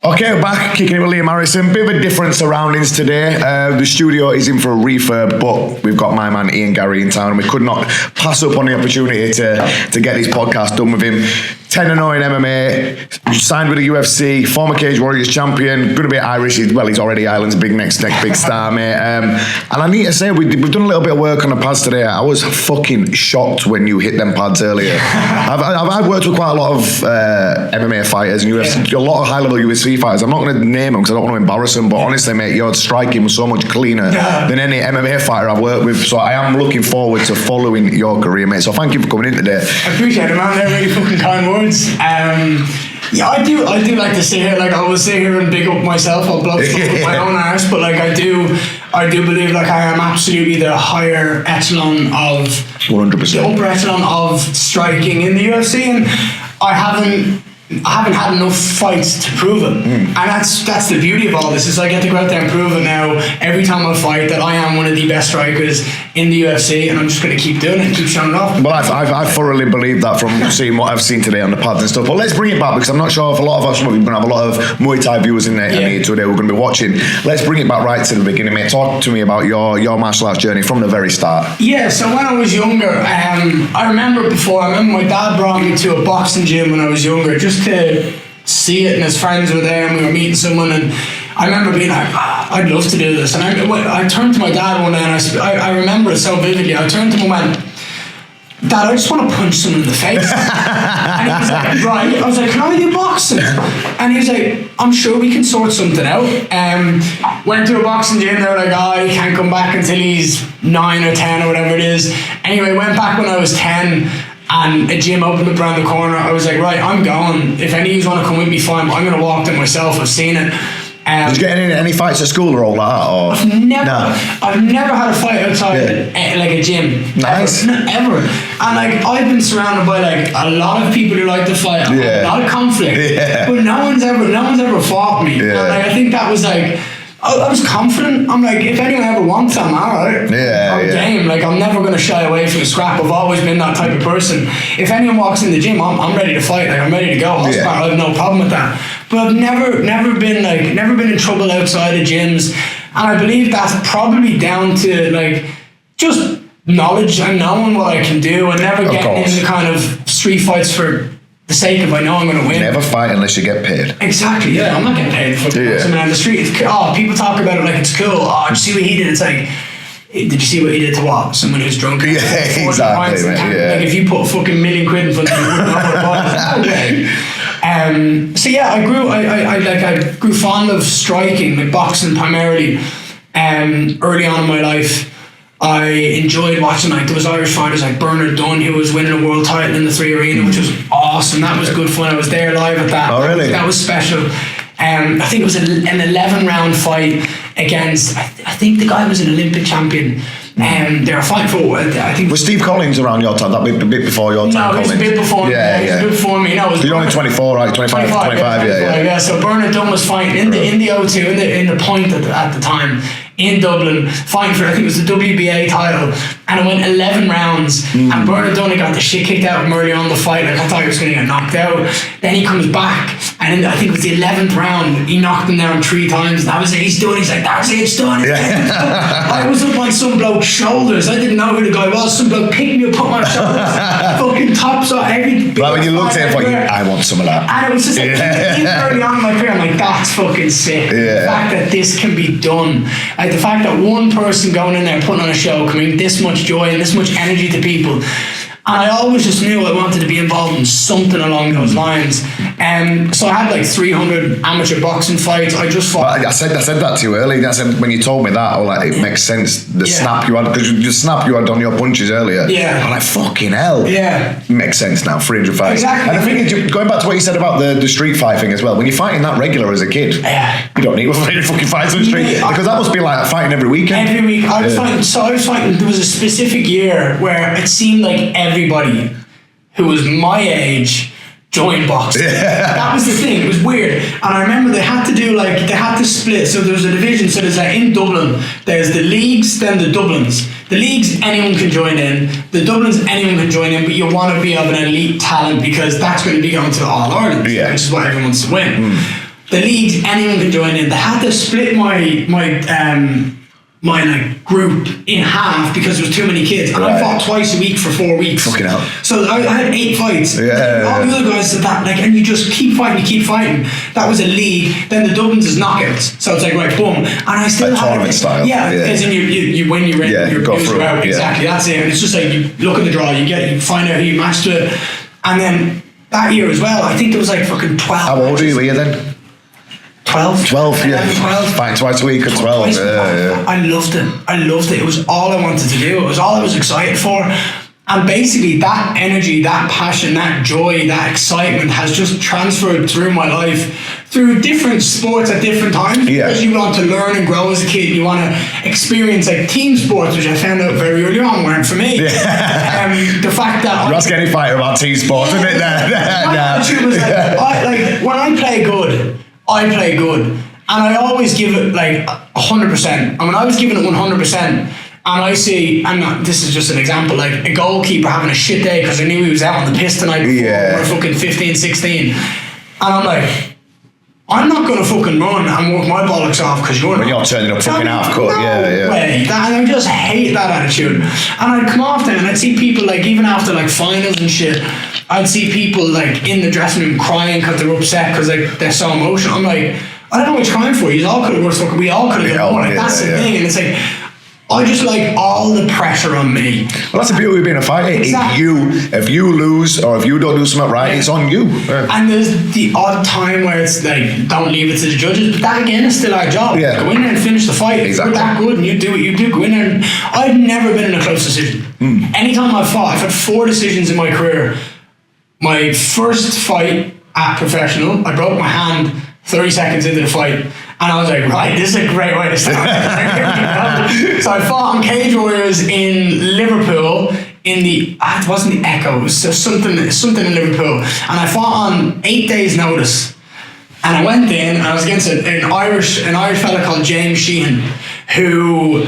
Okay, we're back, kicking it with Liam Harrison. Bit of a different surroundings today. The studio is in for a refurb, but we've got my man Ian Garry in town, and we could not pass up on the opportunity to get this podcast done with him. 10-0 in MMA, signed with the UFC, former Cage Warriors champion, good a bit Irish. He's already Ireland's next big star, mate. And I need to say, we've done a little bit of work on the pads today. I was fucking shocked when you hit them pads earlier. I've worked with quite a lot of MMA fighters and UFC, a lot of high-level UFC fighters. I'm not going to name them because I don't want to embarrass them, but honestly, mate, your striking was so much cleaner than any MMA fighter I've worked with. So I am looking forward to following your career, mate. So thank you for coming in today. I appreciate it, man. They're really fucking kind words. Yeah, I do like to sit here, like I will sit here and big up myself. I'll blow smoke with my own arse, but like I do believe like I am absolutely the higher echelon of 100%, the upper echelon of striking in the UFC, and I haven't had enough fights to prove it. And that's the beauty of all this, is I get to go out there and prove it now every time I fight that I am one of the best strikers in the UFC, and I'm just going to keep doing it and keep showing it off. Well, I thoroughly believe that from seeing what I've seen today on the pads and stuff. But let's bring it back, because I'm not sure if a lot of us, we're going to have a lot of Muay Thai viewers in there today we're going to be watching. Let's bring it back right to the beginning, mate. Talk to me about your martial arts journey from the very start. Yeah, so when I was younger, I remember my dad brought me to a boxing gym when I was younger, just to see it, and his friends were there and we were meeting someone, and I remember being like, I'd love to do this. And I turned to my dad one day, and I remember it so vividly. I turned to him and went, Dad, I just want to punch someone in the face. And he was like, right. I was like, can I do boxing? And he was like, I'm sure we can sort something out. Went to a boxing gym. They were like, he can't come back until he's 9 or 10 or whatever it is. Anyway, went back when I was 10, and a gym opened up around the corner. I was like, right, I'm going. If any of you want to come with me, fine, but I'm going to walk there myself. I've seen it. Did you get any fights at school or all that? Or? I've never had a fight outside like a gym. Nice. Ever. And like I've been surrounded by like a lot of people who like to fight, a lot of conflict. But no one's ever fought me. And like, I think that was like, I was confident. I'm like, if anyone ever wants, I'm alright. I'm game. Like, I'm never going to shy away from a scrap. I've always been that type of person. If anyone walks in the gym, I'm ready to fight. Like, I'm ready to go. I have no problem with that. But I've never been in trouble outside of gyms, and I believe that's probably down to like just knowledge and knowing what I can do, and never getting into kind of street fights for the sake of I know I'm going to win. Never fight unless you get paid. Exactly, yeah. I'm not getting paid for something on the street. People talk about it like it's cool. Did you see what he did? It's like, did you see what he did to what? Someone who's drunk? Yeah, exactly. Like if you put a fucking $1 million in front of me, you wouldn't know what it was. No way. So yeah, I grew fond of striking, like boxing primarily. Early on in my life, I enjoyed watching, like, there was Irish fighters like Bernard Dunn, who was winning a world title in the 3 Arena, which was awesome. That was good fun. I was there live at that. Oh, really? That was special. I think it was an 11-round fight against, I think the guy was an Olympic champion. They were fighting for, I think... Was Steve Collins around your time? That bit before your time? No, he was a bit before me. Yeah. He was a bit before me. No, you're only 24, right? 25, yeah. So Bernard Dunn was fighting in the O2, in the point at the time, in Dublin, fighting for, I think it was the WBA title, and it went 11 rounds, and Bernard Dunn got the shit kicked out of him early on in the fight. Like, I thought he was going to get knocked out. Then he comes back, and I think it was the 11th round, he knocked him down 3 times, and that was it. He's done. He's like, that's it, it's done. I was up on some bloke's shoulders. I didn't know who the guy was. Some bloke picked me up on my shoulders, fucking tops off every. Like when you looked at him, I want some of that. And it was just like, even early on in my career, I'm like, that's fucking sick. The fact that this can be done. Like, the fact that one person going in there putting on a show can bring this much joy and this much energy to people. And I always just knew I wanted to be involved in something along those lines. So I had like 300 amateur boxing fights. I just fought. I said that to you earlier. I said, when you told me that, I was like, it makes sense. The snap you had, because the snap you had on your punches earlier. Yeah. I'm like, fucking hell. Yeah. It makes sense now, 300 fights. Exactly. And I think, going back to what you said about the street fight thing as well, when you're fighting that regular as a kid, you don't need to fucking fight on the street. Because that must be like fighting every weekend. Every week. I was fighting, there was a specific year where it seemed like everybody who was my age joined boxing. That was the thing. It was weird. And I remember they had to split. So there was a division. So there's like, in Dublin, there's the leagues, then the Dublins. The leagues, anyone can join in. The Dublins, anyone can join in, but you want to be of an elite talent, because that's going to be going to the All-Ireland, which is what everyone wants to win. the leagues anyone can join in. They had to split my like group in half because there was too many kids, and I fought twice a week for 4 weeks. Fucking hell. So I had 8 fights. All the other guys did that, like, and you just keep fighting. That was a league. Then the Dublins is knockouts, so it's like right, boom. And I still had tournament style. as in you win, you're in, you go through. out. Exactly, that's it. And it's just like you look at the draw, you find out who you matched with, and then that year as well, I think there was like fucking 12. How old were you then? 12, 12. Fighting twice a week at 12. I loved it. It was all I wanted to do. It was all I was excited for. And basically that energy, that passion, that joy, that excitement has just transferred through my life through different sports at different times. Because you want to learn and grow as a kid. You want to experience like team sports, which I found out very early on weren't for me. The fact that you ask any fighter about team sports, isn't it? My attitude was like when I play good, I play good, and I always give it like 100%. I mean, I was giving it 100%, and I see, and this is just an example, like a goalkeeper having a shit day because I knew he was out on the piss the night before. We're fucking 15, 16, and I'm like, I'm not gonna fucking run and work my bollocks off because you're when you're turning up fucking half court. Way. And I just hate that attitude. And I'd come off there and I'd see people like even after like finals and shit, I'd see people like in the dressing room crying because they're upset because like they're so emotional. I'm like, I don't know what you're crying for. You all could have worked fucking. We all could have done more. Like that's the thing. And it's like, I just like all the pressure on me. Well, that's the beauty of being a fighter. Exactly. If you lose or if you don't do something right, it's on you. And there's the odd time where it's like, don't leave it to the judges, but that again is still our job. Go in there and finish the fight. Exactly. If you're that good and you do what you do, go in there. And I've never been in a close decision. Anytime I've fought, I've had 4 decisions in my career. My first fight at professional, I broke my hand 30 seconds into the fight. And I was like, right, this is a great way to start. So I fought on Cage Warriors in Liverpool in the, it wasn't the Echo, it was something in Liverpool. And I fought on 8 days notice. And I went in and I was against an Irish fella called James Sheehan, who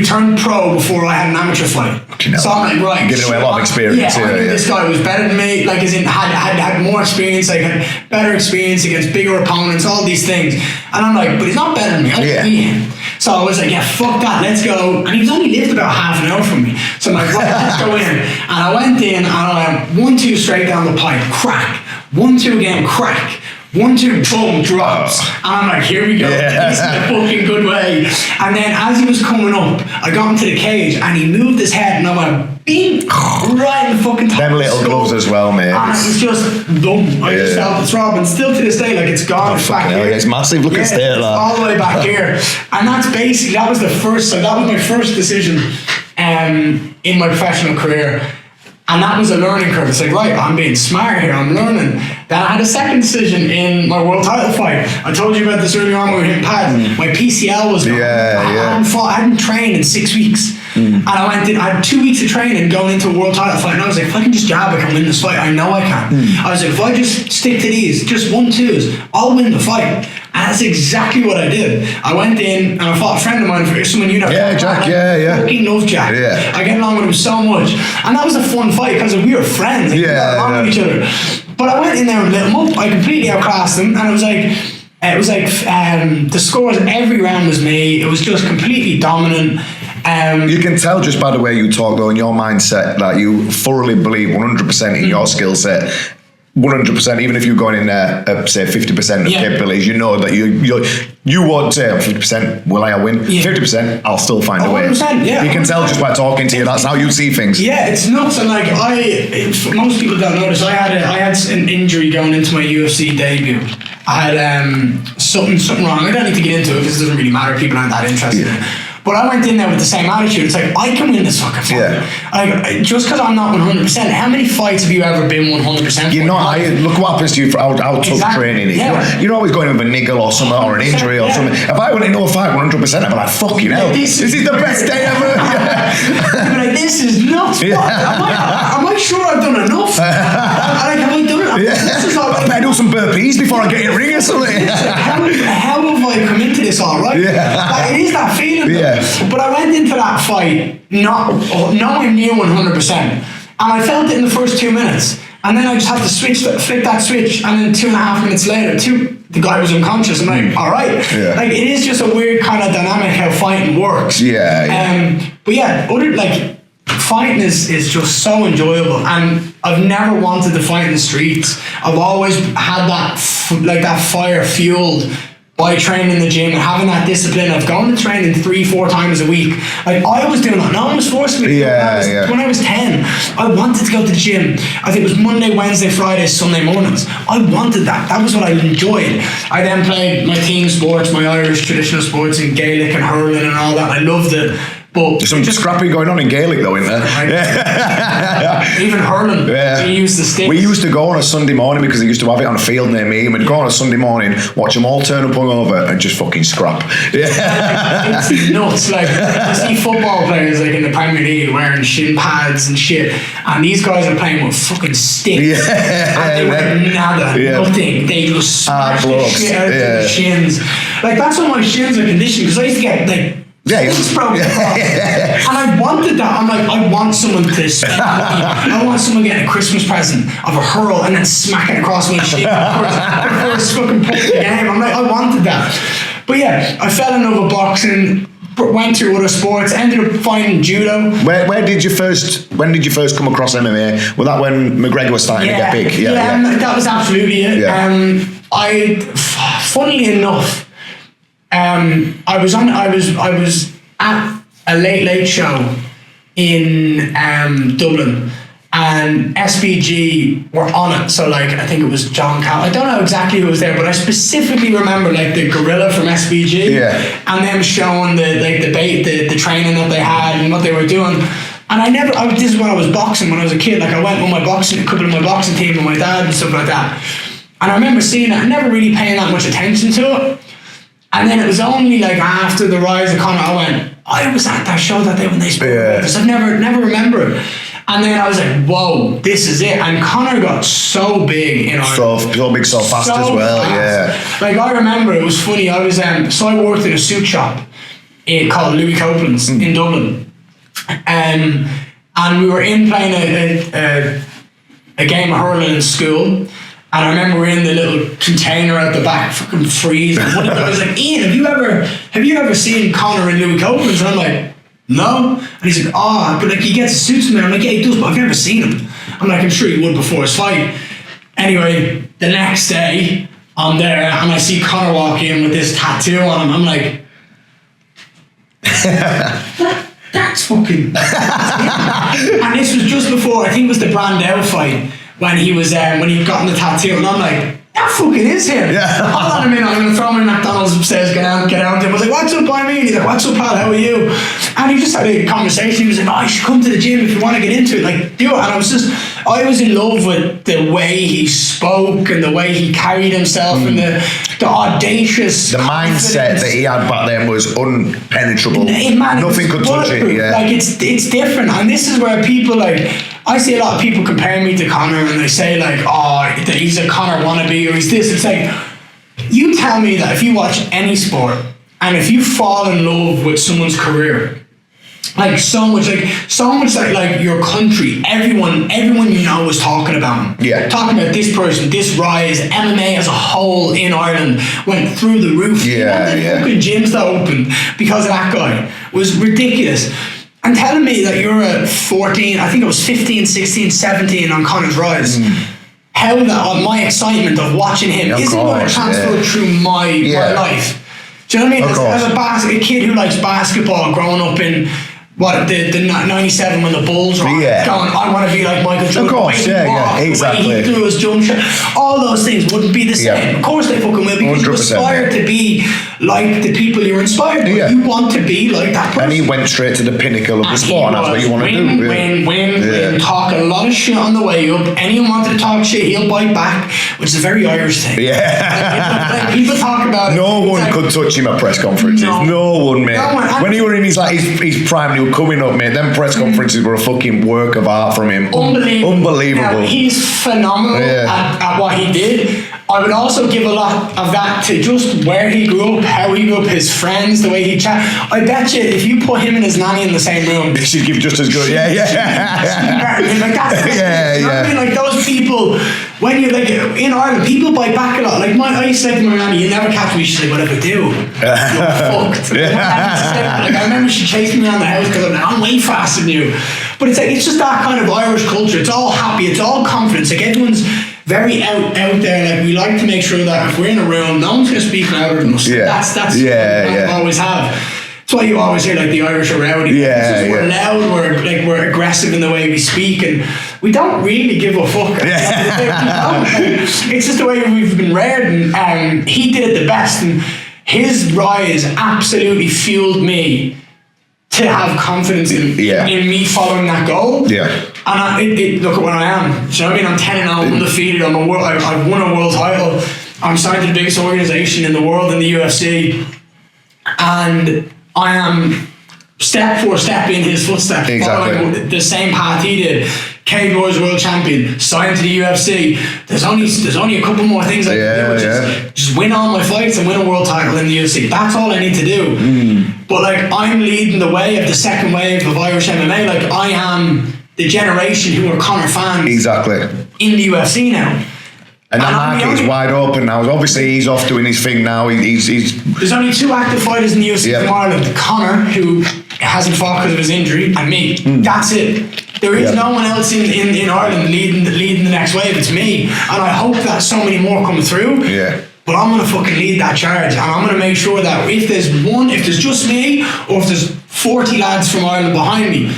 turned pro before I had an amateur fight. So I'm like, right, giving away a lot of experience. I knew this guy was better than me, like as in had more experience, like had better experience against bigger opponents, all these things. And I'm like, but he's not better than me. I can beat him. So I was like, yeah, fuck that, let's go. And he was only lived about half an hour from me. So I'm like, right, let's go in. And I went in and I went 1-2 straight down the pipe, crack. 1-2 again, crack. 1-2, boom, drops. And I'm like, here we go. This is a fucking good way. And then as he was coming up, I got into the cage and he moved his head and I went, bing, right in the fucking top. Them little gloves as well, mate. And it was just dumb. I just felt the throb. And still to this day, like it's gone. It's back here. It's massive. Look at it. All the way back here. And that's basically, that was my first decision in my professional career. And that was a learning curve. It's like, right, I'm being smart here, I'm learning. Then I had a second decision in my world title fight. I told you about this earlier on when we were hitting pads. My PCL was gone. I hadn't trained in 6 weeks. And I had 2 weeks of training going into a world title fight. And I was like, if I can just jab, I can win this fight. I know I can. I was like, if I just stick to these, just 1-2s, I'll win the fight. And that's exactly what I did. I went in and I fought a friend of mine, someone you know. Yeah, Jack, I fucking love Jack. I get along with him so much. And that was a fun fight because we were friends. We got along with each other. But I went in there and lit him up. I completely outclassed him. And it was like the scores every round was me. It was just completely dominant. You can tell just by the way you talk though, in your mindset, that you thoroughly believe 100% in your skill set. 100%, even if you're going in there at say 50% of capabilities, you know that you want 50%, will I win? 50%, I'll still find a way. You can tell just by talking to you, that's how you see things. Yeah, it's nuts. And like most people don't notice, I had an injury going into my UFC debut. I had something wrong. I don't need to get into it because it doesn't really matter, people aren't that interested in it. But I went in there with the same attitude. It's like, I can win this fucking fight. Like, just because I'm not 100%, how many fights have you ever been 100%? Look what happens to you for how tough training is. You're always going with a niggle or something, or an injury or something. If I went into a fight 100%, I'd be like, fucking hell, this is the best day ever. Like, this is nuts. Am I sure I've done enough? Have I done it? I better do some burpees before I get in the ring or something. How have I come into this all right? Like, it is that feeling. But I went into that fight nowhere near 100%. And I felt it in the first 2 minutes. And then I just had to flip that switch, and then 2.5 minutes later, the guy was unconscious. I'm like, all right. Yeah. Like, it is just a weird kind of dynamic how fighting works. But yeah, fighting is just so enjoyable, and I've never wanted to fight in the streets. I've always had that fire fueled by training in the gym and having that discipline of going to training 3-4 times a week. Like, I was doing that. No one was forcing me. When I was 10, I wanted to go to the gym. I think it was Monday, Wednesday, Friday, Sunday mornings. I wanted that. That was what I enjoyed. I then played my team sports, my Irish traditional sports in Gaelic and hurling and all that. I loved it. But there's some scrapping going on in Gaelic though, isn't there? Even hurling, we used the sticks. We used to go on a Sunday morning because they used to have it on a field near me, and we'd go on a Sunday morning, watch them all turn up hungover and just fucking scrap. It's nuts. Like, I see football players like in the Premier League wearing shin pads and shit, and these guys are playing with fucking sticks. And they wear nothing. They just smash the shit out of their shins. Like, that's why my shins are conditioned, because I used to get like broken across. And I wanted that. I'm like, I want someone to smack me. I want someone getting a Christmas present of a hurl and then smacking across my shin first fucking point of the game. I'm like, I wanted that. But yeah, I fell in love with boxing, went through other sports, ended up fighting judo. When did you first come across MMA? Was that when McGregor was starting to get big? That was absolutely it. Funnily enough, I was at a late show in Dublin, and SBG were on it. So like, I think it was John Cal. I don't know exactly who was there, but I specifically remember like the gorilla from SBG, and them showing the training that they had and what they were doing. And this is when I was boxing when I was a kid. Like, I went with a couple of my boxing team with my dad and stuff like that. And I remember seeing it, never really paying that much attention to it. And then it was only like after the rise of Conor, I was at that show that day when they spoke about this. I never remember it. And then I was like, whoa, this is it. And Conor got so big in Ireland. So big, so fast as well, fast. Like, I remember, it was funny, I was, so I worked in a suit shop called Louis Copeland's in Dublin. And we were in playing a game of hurling in school. And I remember we're in the little container at the back, fucking freezing. One of the guys was like, Ian, have you ever seen Conor in Louis Copeland's? And I'm like, no. And he's like, but like, he gets his suits in there. I'm like, yeah, he does, but I've never seen him. I'm like, I'm sure he would before his fight. Anyway, the next day, I'm there and I see Conor walk in with this tattoo on him. I'm like, that's fucking... And this was just before, I think it was the Brandel fight, when he gotten the tattoo, and I'm like, that fucking is him. Hold on a minute, I'm gonna throw him in McDonald's upstairs, get down to him. I was like, what's up, by me? And he's like, what's up, pal, how are you? And he just had a conversation. He was like, you should come to the gym if you want to get into it, like, do it. And I was in love with the way he spoke and the way he carried himself and the audacious the mindset that he had back then was unpenetrable. Nothing could touch it. Like, it's different. And this is where people, like, I see a lot of people compare me to Conor, and they say like, that he's a Conor wannabe, or he's this. It's like, you tell me that if you watch any sport and if you fall in love with someone's career, like so much like your country, everyone you know is talking about him. Talking about this person, this rise, MMA as a whole in Ireland went through the roof. Fucking gyms that opened because of that guy was ridiculous. And telling me that you're at 14, I think it was 15, 16, 17 on Conor's rise. How that, my excitement of watching him isn't going to transfer through my life. Do you know what I mean? As a kid who likes basketball, growing up in the 97 when the Bulls were going, I want to be like Michael Jordan. Of course, exactly. The way he threw his jump shot. All those things wouldn't be the same. Of course they fucking will, because you aspire to be like the people you're inspired by. You want to be like that person. And he went straight to the pinnacle of the sport, and that's what you want to do. Win, talking a lot of shit on the way up. Anyone wanted to talk shit, he'll bite back, which is a very Irish thing. Like, people talk about it. No one could touch him at press conferences. No one, mate. When he were in his prime, he was coming up, mate. Them press conferences were a fucking work of art from him. Unbelievable. Now, he's phenomenal at what he did. I would also give a lot of that to just where he grew up, how he grew up, his friends, the way he chat. I bet you if you put him and his nanny in the same room, she'd give just as good. Yeah. Like, that's you know what I mean? Like those people, when you're like in Ireland, people bite back a lot. Like I used to say to my nanny, "You never catch me." She's like, "What if I do?" You're fucked. Like I remember she chased me around the house because I'm way faster than you. But it's like it's just that kind of Irish culture. It's all happy. It's all confidence. Like everyone's very out there. Like we like to make sure that if we're in a room, no one's going to speak louder than us. That's what we always have. That's why you always hear like the Irish are rowdy. We're loud. We're aggressive in the way we speak, and we don't really give a fuck. It's just the way we've been reared, and he did it the best. And his rise absolutely fueled me to have confidence in me following that goal. And look at where I am. So I mean, I'm 10-0, undefeated. I've won a world title. I'm signed to the biggest organization in the world in the UFC, and I am step for step in his footsteps, following the same path he did. Cage Warriors world champion, signed to the UFC. There's only a couple more things I can do, which is just win all my fights and win a world title in the UFC. That's all I need to do. But like I'm leading the way of the second wave of Irish MMA. Like I am the generation who are Conor fans. In the UFC now. And that market is wide open now. Obviously, he's off doing his thing now. He's There's only 2 active fighters in the UFC from Ireland. Conor, who hasn't fought because of his injury, and me. That's it. There is no one else in Ireland leading the next wave. It's me. And I hope that so many more come through. But I'm going to fucking lead that charge. And I'm going to make sure that if there's just me, or if there's 40 lads from Ireland behind me,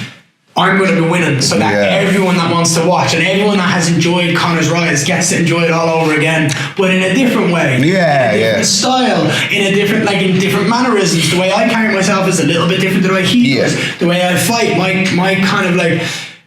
I'm going to be winning, so that everyone that wants to watch and everyone that has enjoyed Conor's rise gets to enjoy it all over again, but in a different way, in a different style, in different mannerisms. The way I carry myself is a little bit different than the way he does. The way I fight, my kind of like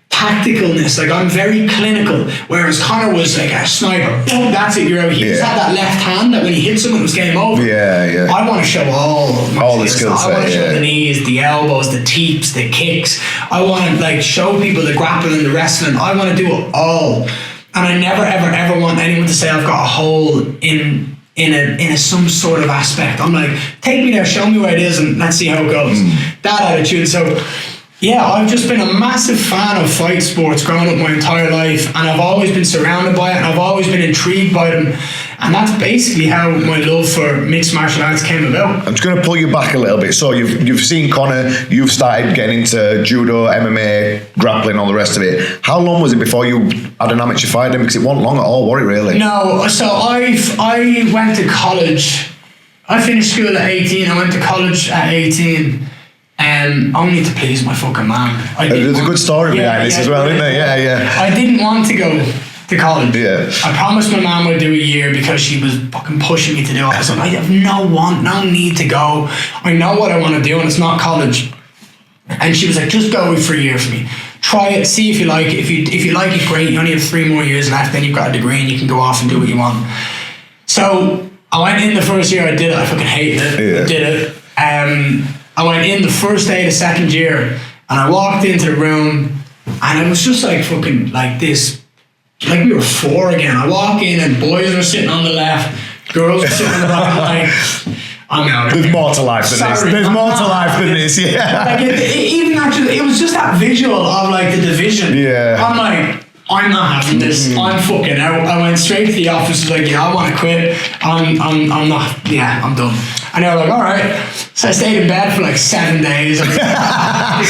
tacticalness, like I'm very clinical, whereas Conor was like a sniper. Boom, that's it, you're out. He just had that left hand that when he hit someone it was game over. I want to show all the skills. I want to show the knees, the elbows, the teeps, the kicks. I want to like show people the grappling, the wrestling. I want to do it all, and I never ever want anyone to say I've got a hole in some sort of aspect. I'm like, take me there, show me where it is, and let's see how it goes. That attitude. So yeah, I've just been a massive fan of fight sports growing up my entire life, and I've always been surrounded by it, and I've always been intrigued by them, and that's basically how my love for mixed martial arts came about. I'm just going to pull you back a little bit. So you've seen Conor, you've started getting into judo, MMA, grappling, all the rest of it. How long was it before you had an amateur fight then? Because it wasn't long at all, was it really? No, so I went to college. I finished school at 18, I went to college at 18. Only to please my fucking mom. There's a good story behind this as well, isn't there? I didn't want to go to college. I promised my mom I'd do a year because she was fucking pushing me to do it. I said, I have no need to go. I know what I want to do, and it's not college. And she was like, just go for a year for me. Try it, see if you like it. If you like it, great. You only have 3 more years left, then you've got a degree and you can go off and do what you want. So I went in the first year, I did it. I fucking hated it. I did it. I went in the first day of the second year, and I walked into the room, and it was just like fucking like this, like we were 4 again. I walk in, and boys were sitting on the left, girls were sitting on the right. Like, I'm out. There's more to life than this. There's more to life than this. Like even actually, it was just that visual of like the division. I'm like, I'm not having this. I'm fucking out. I went straight to the office. Was like, I want to quit. I'm not. I'm done. And they were like, all right. So I stayed in bed for like 7 days. I'm like,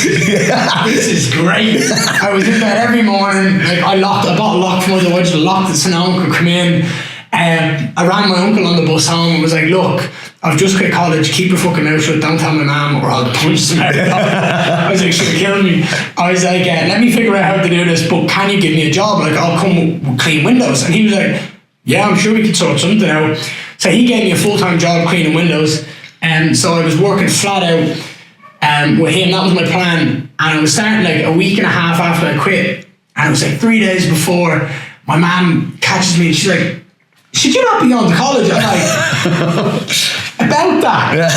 this is great. I was in bed every morning. Like I bought a lock from my door. I just locked it so no one could come in. I rang my uncle on the bus home and was like, look, I've just quit college, keep your fucking mouth shut, don't tell my mum or I'll punch some out. I was like, she'll kill me. I was like, let me figure out how to do this, but can you give me a job? Like, I'll come clean windows. And he was like, yeah, I'm sure we could sort something out. So he gave me a full-time job cleaning windows, and so I was working flat out with him. That was my plan, and I was starting like a week and a half after I quit, and it was like 3 days before. My mum catches me and she's like, should you not be on to college? I'm like, about that. And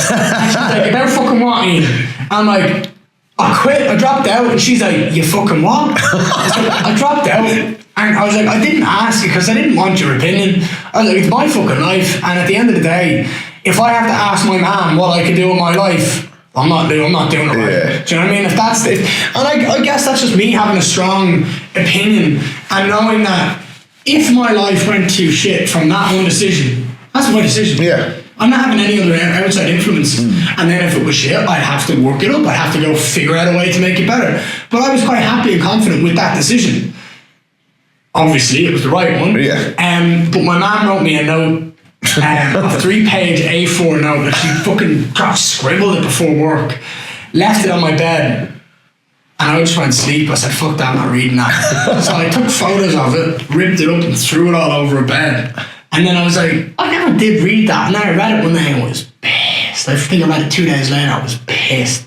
she's like, about fucking what, Ian? I'm like, I quit, I dropped out. And she's like, you fucking what? I dropped out. And I was like, I didn't ask you because I didn't want your opinion. I was like, it's my fucking life. And at the end of the day, if I have to ask my mum what I can do in my life, I'm not doing it right. Do you know what I mean? And I guess that's just me having a strong opinion and knowing that if my life went to shit from that one decision, that's my decision. Yeah. I'm not having any other outside influence. And then if it was shit, I'd have to work it up. I'd have to go figure out a way to make it better. But I was quite happy and confident with that decision. Obviously, it was the right one. Yeah. But my mum wrote me a note, a 3-page A4 note that she fucking scribbled it before work, left it on my bed, and I just went to sleep. I said, fuck that, I'm not reading that. So I took photos of it, ripped it up and threw it all over a bed. And then I was like, I never did read that. And then I read it one day and I was pissed. I think I read it 2 days later, I was pissed.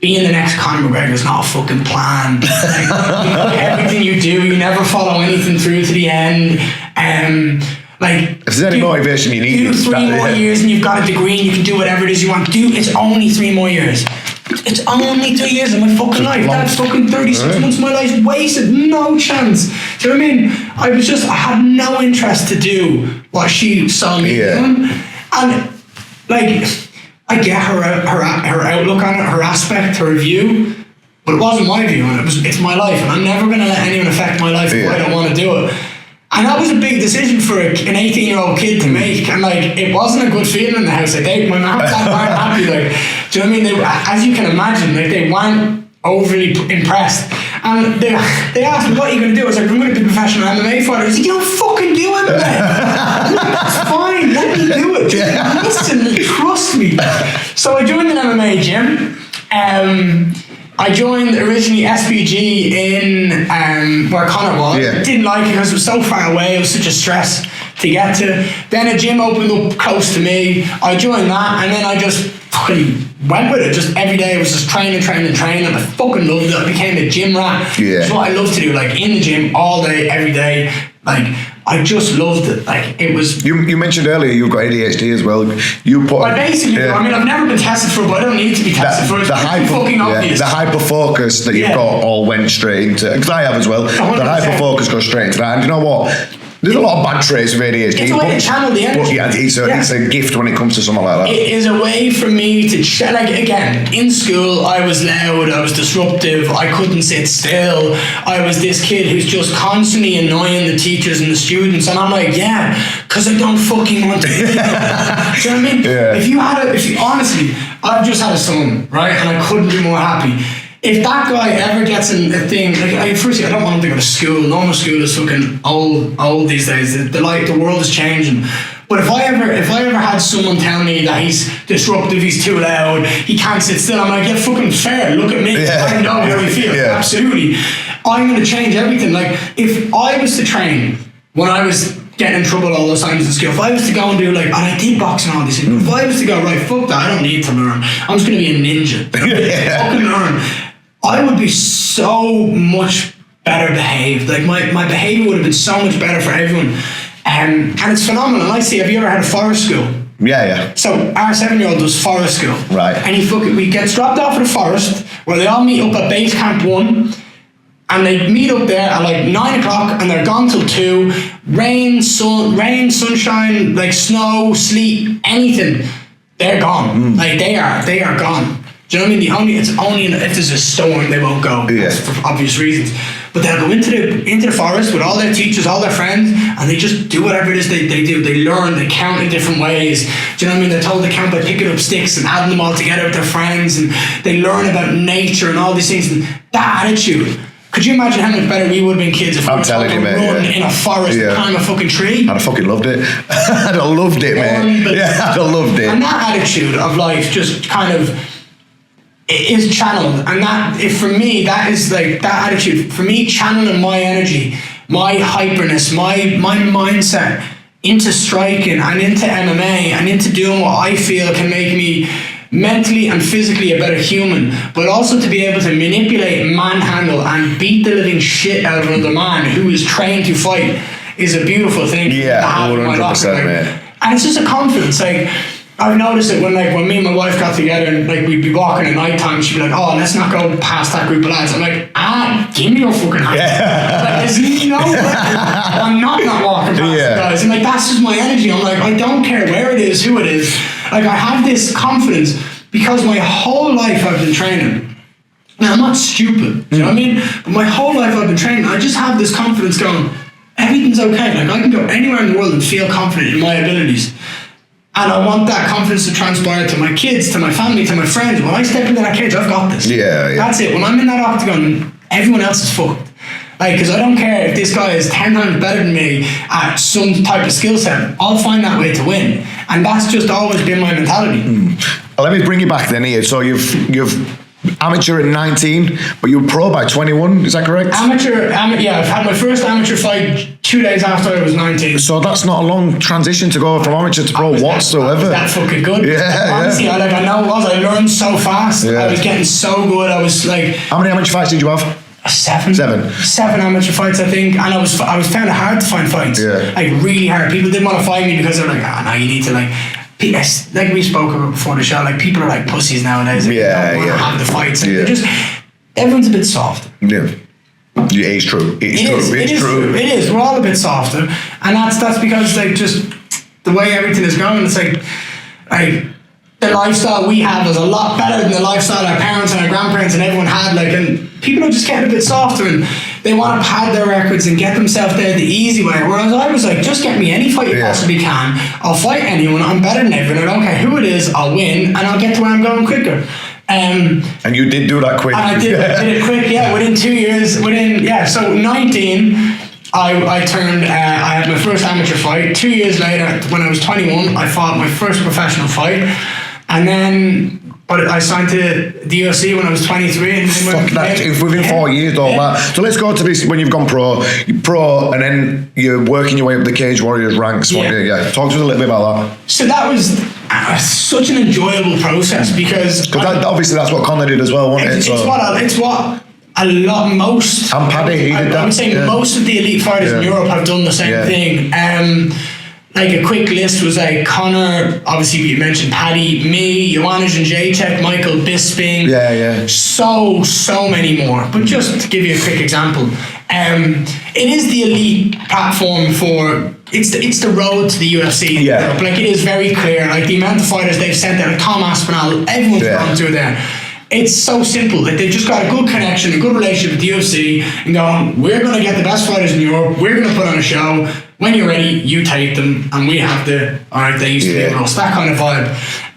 Being the next Conor McGregor is not a fucking plan. Like, everything you do, you never follow anything through to the end. Like, if there's any motivation you need, do 3 more years and you've got a degree and you can do whatever it is you want. It's only 3 more years. It's only 3 years of my fucking life. That's fucking 36 months of my life wasted. No chance. Do you know what I mean? I had no interest to do what she saw me doing. And like, I get her outlook on it, her aspect, her view, but it wasn't my view, and it's my life, and I'm never going to let anyone affect my life if I don't want to do it. And that was a big decision for an 18-year-old kid to make, and like, it wasn't a good feeling in the house. Like, my mum and dad weren't happy. Like, do you know what I mean? As you can imagine, like, they weren't overly impressed. And they asked me, what are you going to do? I was like, I'm going to be a professional MMA fighter. I was like, you don't fucking do MMA. It's fine, let me do it. Just listen, trust me. So I joined an MMA gym. I joined originally SBG in where Conor was. Yeah. Didn't like it because it was so far away. It was such a stress to get to. Then a gym opened up close to me. I joined that, and then I just fucking went with it. Just every day I was just training. And I fucking loved it. I became a gym rat. Yeah. It's what I love to do. Like, in the gym all day, every day. Like, I just loved it. Like, it was. You mentioned earlier you've got ADHD as well. I basically do. I mean, I've never been tested for it, but I don't need to be tested for it. It's fucking obvious. The hyper focus that you've got all went straight into, because I have as well. 100%. The hyper focus goes straight into that. And you know what? There's a lot of bad traits of ADHD. It's a way to channel the energy. But yeah, it's a gift when it comes to something like that. It is a way for me to like, again, in school I was loud, I was disruptive, I couldn't sit still, I was this kid who's just constantly annoying the teachers and the students, and I'm like, yeah, because I don't fucking want to do it. Do you know what I mean? Yeah. If you honestly, I've just had a son, right, and I couldn't be more happy. If that guy ever gets in a thing, like, firstly, I don't want him to go to school. Normal school is fucking old these days. The world is changing. But if I ever had someone tell me that he's disruptive, he's too loud, he can't sit still, I'm like, yeah, fucking fair. Look at me. Yeah. I know how you feel. Yeah. Absolutely. I'm going to change everything. Like, if I was to train when I was getting in trouble all those times in school, if I was to go and do like, and I did boxing and all these things, if I was to go, right, fuck that, I don't need to learn. I'm just going to be a ninja. Fucking learn. I would be so much better behaved. Like, my behaviour would have been so much better for everyone. And it's phenomenal. I see, have you ever had a forest school? Yeah. So our 7-year-old does forest school. Right. And we get dropped off at the forest where they all meet up at base camp 1. And they meet up there at like 9 o'clock and they're gone till 2. Rain, sunshine, like snow, sleet, anything. They're gone. Like, they are gone. Do you know what I mean? It's only if there's a storm they won't go. Yeah. For obvious reasons. But they'll go into the forest with all their teachers, all their friends, and they just do whatever it is they do. They learn, they count in different ways. Do you know what I mean? They're told to count by picking up sticks and adding them all together with their friends, and they learn about nature and all these things. And that attitude. Could you imagine how much better we would have been kids if we were taught to run in a forest and climb a fucking tree? I'd have fucking loved it. I'd have loved it, man. Yeah, I'd have loved it. And that attitude of life just kind of is channeled, and that, if for me, that is like that attitude for me, channeling my energy, my hyperness, my mindset into striking and into MMA and into doing what I feel can make me mentally and physically a better human, but also to be able to manipulate, manhandle and beat the living shit out of another man who is trained to fight is a beautiful thing to have in my life. And it's just a confidence. Like, I've noticed it when me and my wife got together and like we'd be walking at night time, she'd be like, oh, let's not go past that group of lads. I'm like, give me your fucking hand. Yeah. Like, There's no way I'm not walking past the guys. And like, that's just my energy. I'm like, I don't care where it is, who it is. Like, I have this confidence because my whole life I've been training. Now, I'm not stupid, you know what I mean? But my whole life I've been training. I just have this confidence going, everything's okay. Like, I can go anywhere in the world and feel confident in my abilities. And I want that confidence to transpire to my kids, to my family, to my friends. When I step into that cage, I've got this. Yeah. That's it. When I'm in that octagon, everyone else is fucked. Like, because I don't care if this guy is 10 times better than me at some type of skill set. I'll find that way to win. And that's just always been my mentality. Well, let me bring you back then here. So you've amateur at 19, but you were pro by 21, is that correct? Amateur, yeah, I've had my first amateur fight 2 days after I was 19. So that's not a long transition to go from amateur to pro whatsoever. That fucking good. Yeah, honestly, I know it was. I learned so fast. Yeah. I was getting so good. I was like... How many amateur fights did you have? Seven amateur fights, I think, and I was found it hard to find fights. Yeah. Like, really hard. People didn't want to fight me because they're like, no, you need to like we spoke about before the show. Like, people are like pussies nowadays. Like, they don't want to have the fights. And they're just, everyone's a bit soft. Yeah. It's true. It's true. It is. We're all a bit softer, and that's because like just the way everything is going. It's like the lifestyle we have is a lot better than the lifestyle our parents and our grandparents and everyone had. Like, and people are just getting a bit softer and they want to pad their records and get themselves there the easy way. Whereas I was like, just get me any fight you possibly can. I'll fight anyone. I'm better than everyone. I don't care who it is. I'll win, and I'll get to where I'm going quicker. And you did do that quick. And I did it quick. Yeah, within 2 years. So 19. I turned, I had my first amateur fight. 2 years later, when I was 21, I fought my first professional fight. And then, but I signed to the UFC when I was 23. And Fuck that, within 4 years, all that. So let's go to this, when you've gone pro, and then you're working your way up the Cage Warriors ranks. Talk to us a little bit about that. So that was such an enjoyable process because... obviously that's what Conor did as well, wasn't it? It's what a lot, most... And Paddy, he did that. I would say most of the elite fighters in Europe have done the same thing. Like, a quick list was like Conor, obviously you mentioned Paddy, me, Joanna Jędrzejczyk, Michael Bisping. So many more. But just to give you a quick example, it is the elite platform for... It's the road to the UFC in Europe. Like, it is very clear. Like, the amount of fighters they've sent there, like Tom Aspinall, everyone's gone through there. It's so simple. Like, they've just got a good connection, a good relationship with the UFC, and going, we're going to get the best fighters in Europe, we're going to put on a show. When you're ready, you take them, and we have they used to be with us, that kind of vibe.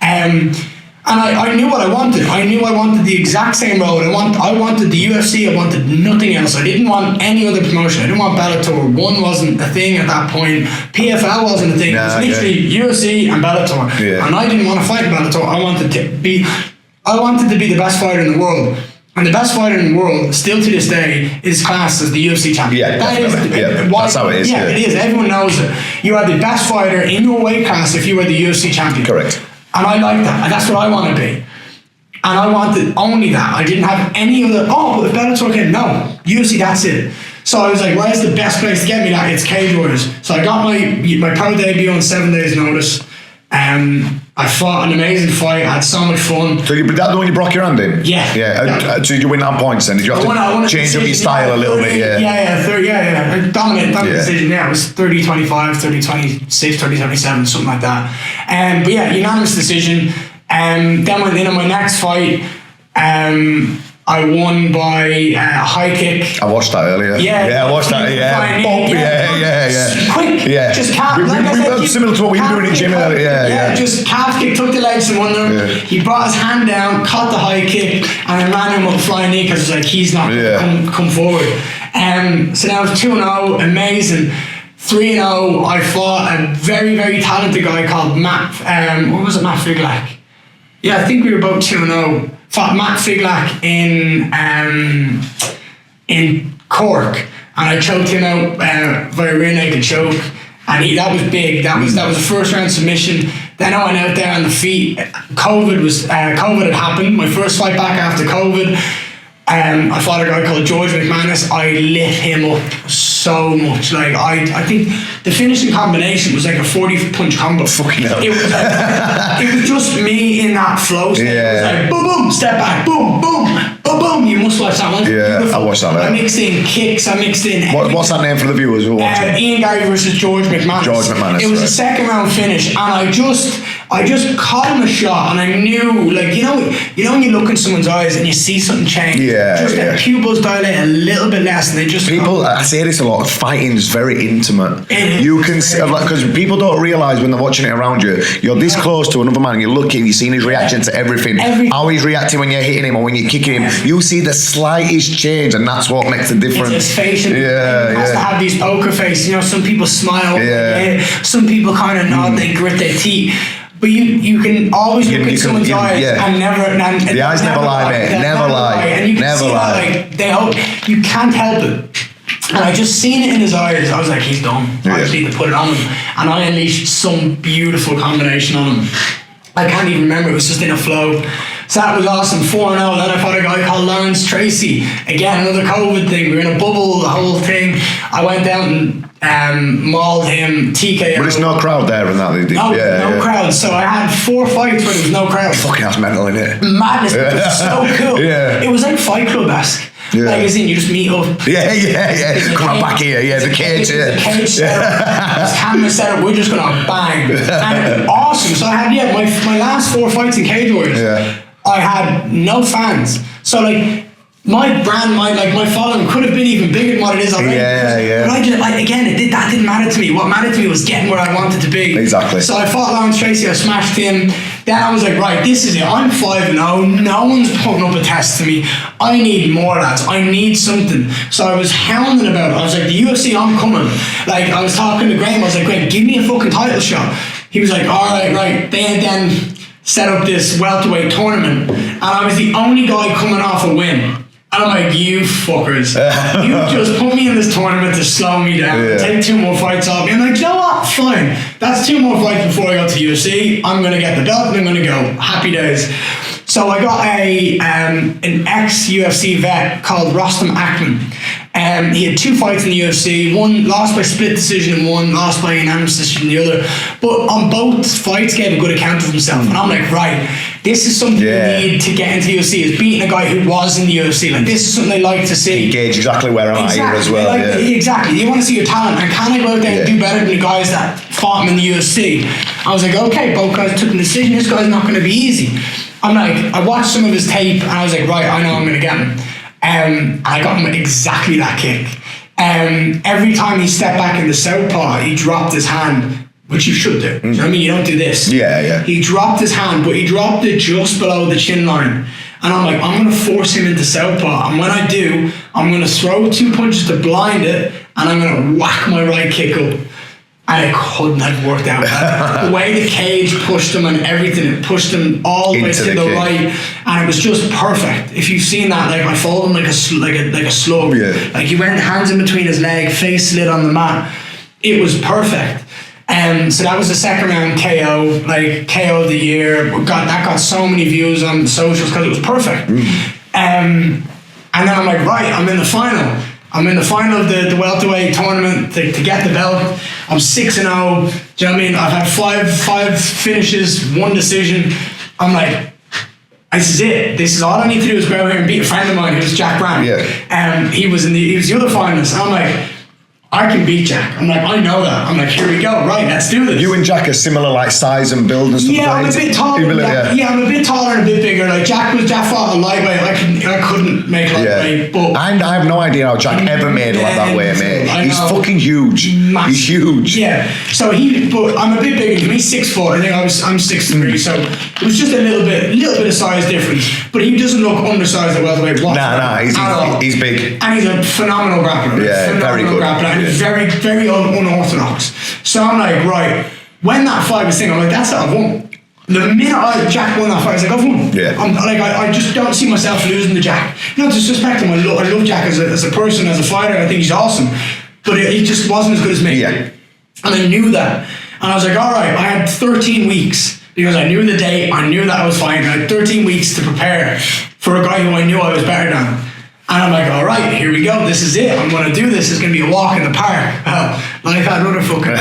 And I knew what I wanted. I knew I wanted the exact same road. I wanted the UFC. I wanted nothing else. I didn't want any other promotion. I didn't want Bellator. One wasn't a thing at that point. PFL wasn't a thing. It was literally UFC and Bellator. And I didn't want to fight in Bellator. I wanted to be the best fighter in the world. And the best fighter in the world, still to this day, is classed as the UFC champion. That's how it is. It is. Everyone knows it. You are the best fighter in your weight class if you were the UFC champion. Correct. And I like that. And that's what I want to be. And I wanted only that. I didn't have any other, but if Bellator came, no. UFC, that's it. So I was like, where's the best place to get me that? It's Cage Warriors. So I got my pro debut on 7 days' notice. I fought an amazing fight. I had so much fun. So that the one you broke your hand in? Yeah. So did you win that points then? Did you have to change up your style a little bit? I dominant decision. Yeah, it was 30-25, 30-26, 30-27, something like that. But yeah, unanimous decision. Then went in on my next fight. I won by a high kick. I watched that earlier. I watched that. Quick. Just calf. Similar to what we were doing in gym earlier. Just calf kick, took the legs from under him. He brought his hand down, caught the high kick, and then ran him with a flying knee because like he's not come forward. So now it's 2-0, amazing. 3-0. I fought a very, very talented guy called Matt. What was it, Matt Figlak? Yeah, I think we were both 2-0. Fought Matt Figlak in Cork, and I choked him out via rear naked choke, and that was big. That was a first round submission. Then I went out there on the feet. COVID had happened. My first fight back after COVID. I fought a guy called George McManus. I lit him up so much. Like I think the finishing combination was like a 40-punch combo. Fucking hell. It was just me in that flow state. It was like boom, boom, step back, boom, boom, boom. boom, boom. You must watch that one. Yeah, beautiful. I watched that. I mixed in kicks. I mixed in. What's that name for the viewers who are watching? Ian Garry versus George McManus. It was a second round finish, and I just caught him a shot, and I knew, like, you know when you look in someone's eyes and you see something change. Their pupils dilate a little bit less, and they just I say this a lot. Fighting is very intimate. You can see, like, because people don't realize when they're watching it around you, you're this close to another man. You're looking, you're seeing his reaction to everything. How he's reacting when you're hitting him or when you're kicking him. You see the slightest change, and that's what makes the difference. It's his facial. He has to have these poker faces. You know, some people smile. Some people kind of nod. They grit their teeth. But you can always look in someone's eyes and never. The eyes never lie, mate. Never lie. And you can see that, like, you can't help it. And I just seen it in his eyes. I was like, he's done. I just need to put it on him. And I unleashed some beautiful combination on him. I can't even remember. It was just in a flow. So that was awesome. 4-0. Then I fought a guy called Lawrence Tracy. Again, another COVID thing. We were in a bubble, the whole thing. I went down and mauled him, TKO. But there's no crowd there and that. No crowd. So I had 4 fights where there was no crowd. Fucking that's mental, isn't it? Madness. It was so cool. It was like Fight Club-esque. Like, as in, you just meet up. Come on, back here. The cage. The cage set up. This camera set up. We're just gonna bang. And it was awesome. So I had my last 4 fights in Cage Warriors. I had no fans. So, like, my brand, my following could have been even bigger than what it is already. But I just, that didn't matter to me. What mattered to me was getting where I wanted to be. Exactly. So I fought Lawrence Tracy. I smashed him. Then I was like, right, this is it. I'm 5-0. No one's putting up a test to me. I need more, lads. I need something. So I was hounding about it. I was like, the UFC, I'm coming. Like, I was talking to Graham. I was like, Graham, give me a fucking title shot. He was like, all right. They had then set up this welterweight tournament, and I was the only guy coming off a win. And I'm like, you fuckers, you just put me in this tournament to slow me down, take 2 more fights off me. I'm like, you know what, fine, that's 2 more fights before I go to UFC. I'm going to get the belt and I'm going to go. Happy days. So I got an ex-UFC vet called Rostam Akman. He had 2 fights in the UFC, one lost by split decision and one lost by unanimous decision in the other. But on both fights gave a good account of himself. And I'm like, right, this is something you need to get into the UFC, is beating a guy who was in the UFC. Like, this is something they like to see. Gauge exactly where I'm at here as well. Exactly. You want to see your talent. And can I go out there and do better than the guys that fought him in the UFC? I was like, okay, both guys took the decision. This guy's not going to be easy. I'm like, I watched some of his tape and I was like, right, I know I'm going to get him. I got him exactly that kick. Every time he stepped back in the southpaw, he dropped his hand, which you should do. You know what I mean? You don't do this. He dropped his hand, but he dropped it just below the chin line. And I'm like, I'm going to force him into southpaw. And when I do, I'm going to throw 2 punches to blind it, and I'm going to whack my right kick up. And it couldn't have worked out. The way the cage pushed him and everything, it pushed him all the way to the right, and it was just perfect. If you've seen that, like, I followed him like a slug. Like, he went hands in between his leg, face slid on the mat. It was perfect. So that was the second round KO, like KO of the year. That got so many views on the socials because it was perfect. And then I'm like, right, I'm in the final. I'm in the final of the welterweight tournament to get the belt. I'm 6-0. Do you know what I mean? I've had five finishes, 1 decision. I'm like, this is it. This is all I need to do is go out here and beat a friend of mine who's Jack Brandt. He was the other finalist. And I'm like, I can beat Jack. I'm like, I know that. I'm like, here we go. Right, let's do this. You and Jack are similar, like, size and build and stuff. I'm a bit taller. I'm a bit taller and a bit bigger. Like, Jack fought a lightweight. I couldn't make lightweight. But I have no idea how Jack ever made like that way, mate. He's fucking huge. Massive. He's huge. Yeah. So but I'm a bit bigger than him. He's 6'4". I think I'm 6'3". So it was just a little bit of size difference. But he doesn't look undersized at welterweight. Nah. He's big. And he's a phenomenal grappler. Very good. And he's very, very unorthodox. So I'm like, right, when that fight was thing, I'm like, that's it, I've won. The minute Jack won that fight, I was like, I've won. I just don't see myself losing to Jack. Not disrespect him, I love Jack as a person, as a fighter. I think he's awesome. But he just wasn't as good as me. And I knew that. And I was like, all right, I had 13 weeks because I knew the date, I knew that I was fighting. I had 13 weeks to prepare for a guy who I knew I was better than. And I'm like, all right, here we go. This is it. I'm going to do this. It's going to be a walk in the park. Well, like that other fucking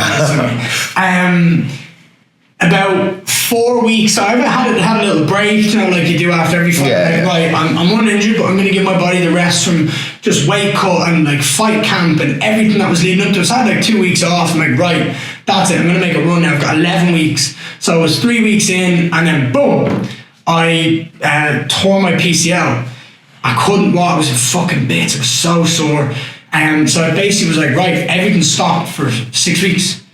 About 4 weeks. So I had a little break, you know, like you do after every fight. Right, I'm uninjured, but I'm going to give my body the rest from just weight cut and like fight camp and everything that was leading up to it. So I had like 2 weeks off. I'm like, right, that's it. I'm going to make a run now. I've got 11 weeks. So I was 3 weeks in, and then boom, I tore my PCL. I couldn't walk. I was in fucking bits. It was so sore. So I basically was like, right, everything stopped for 6 weeks.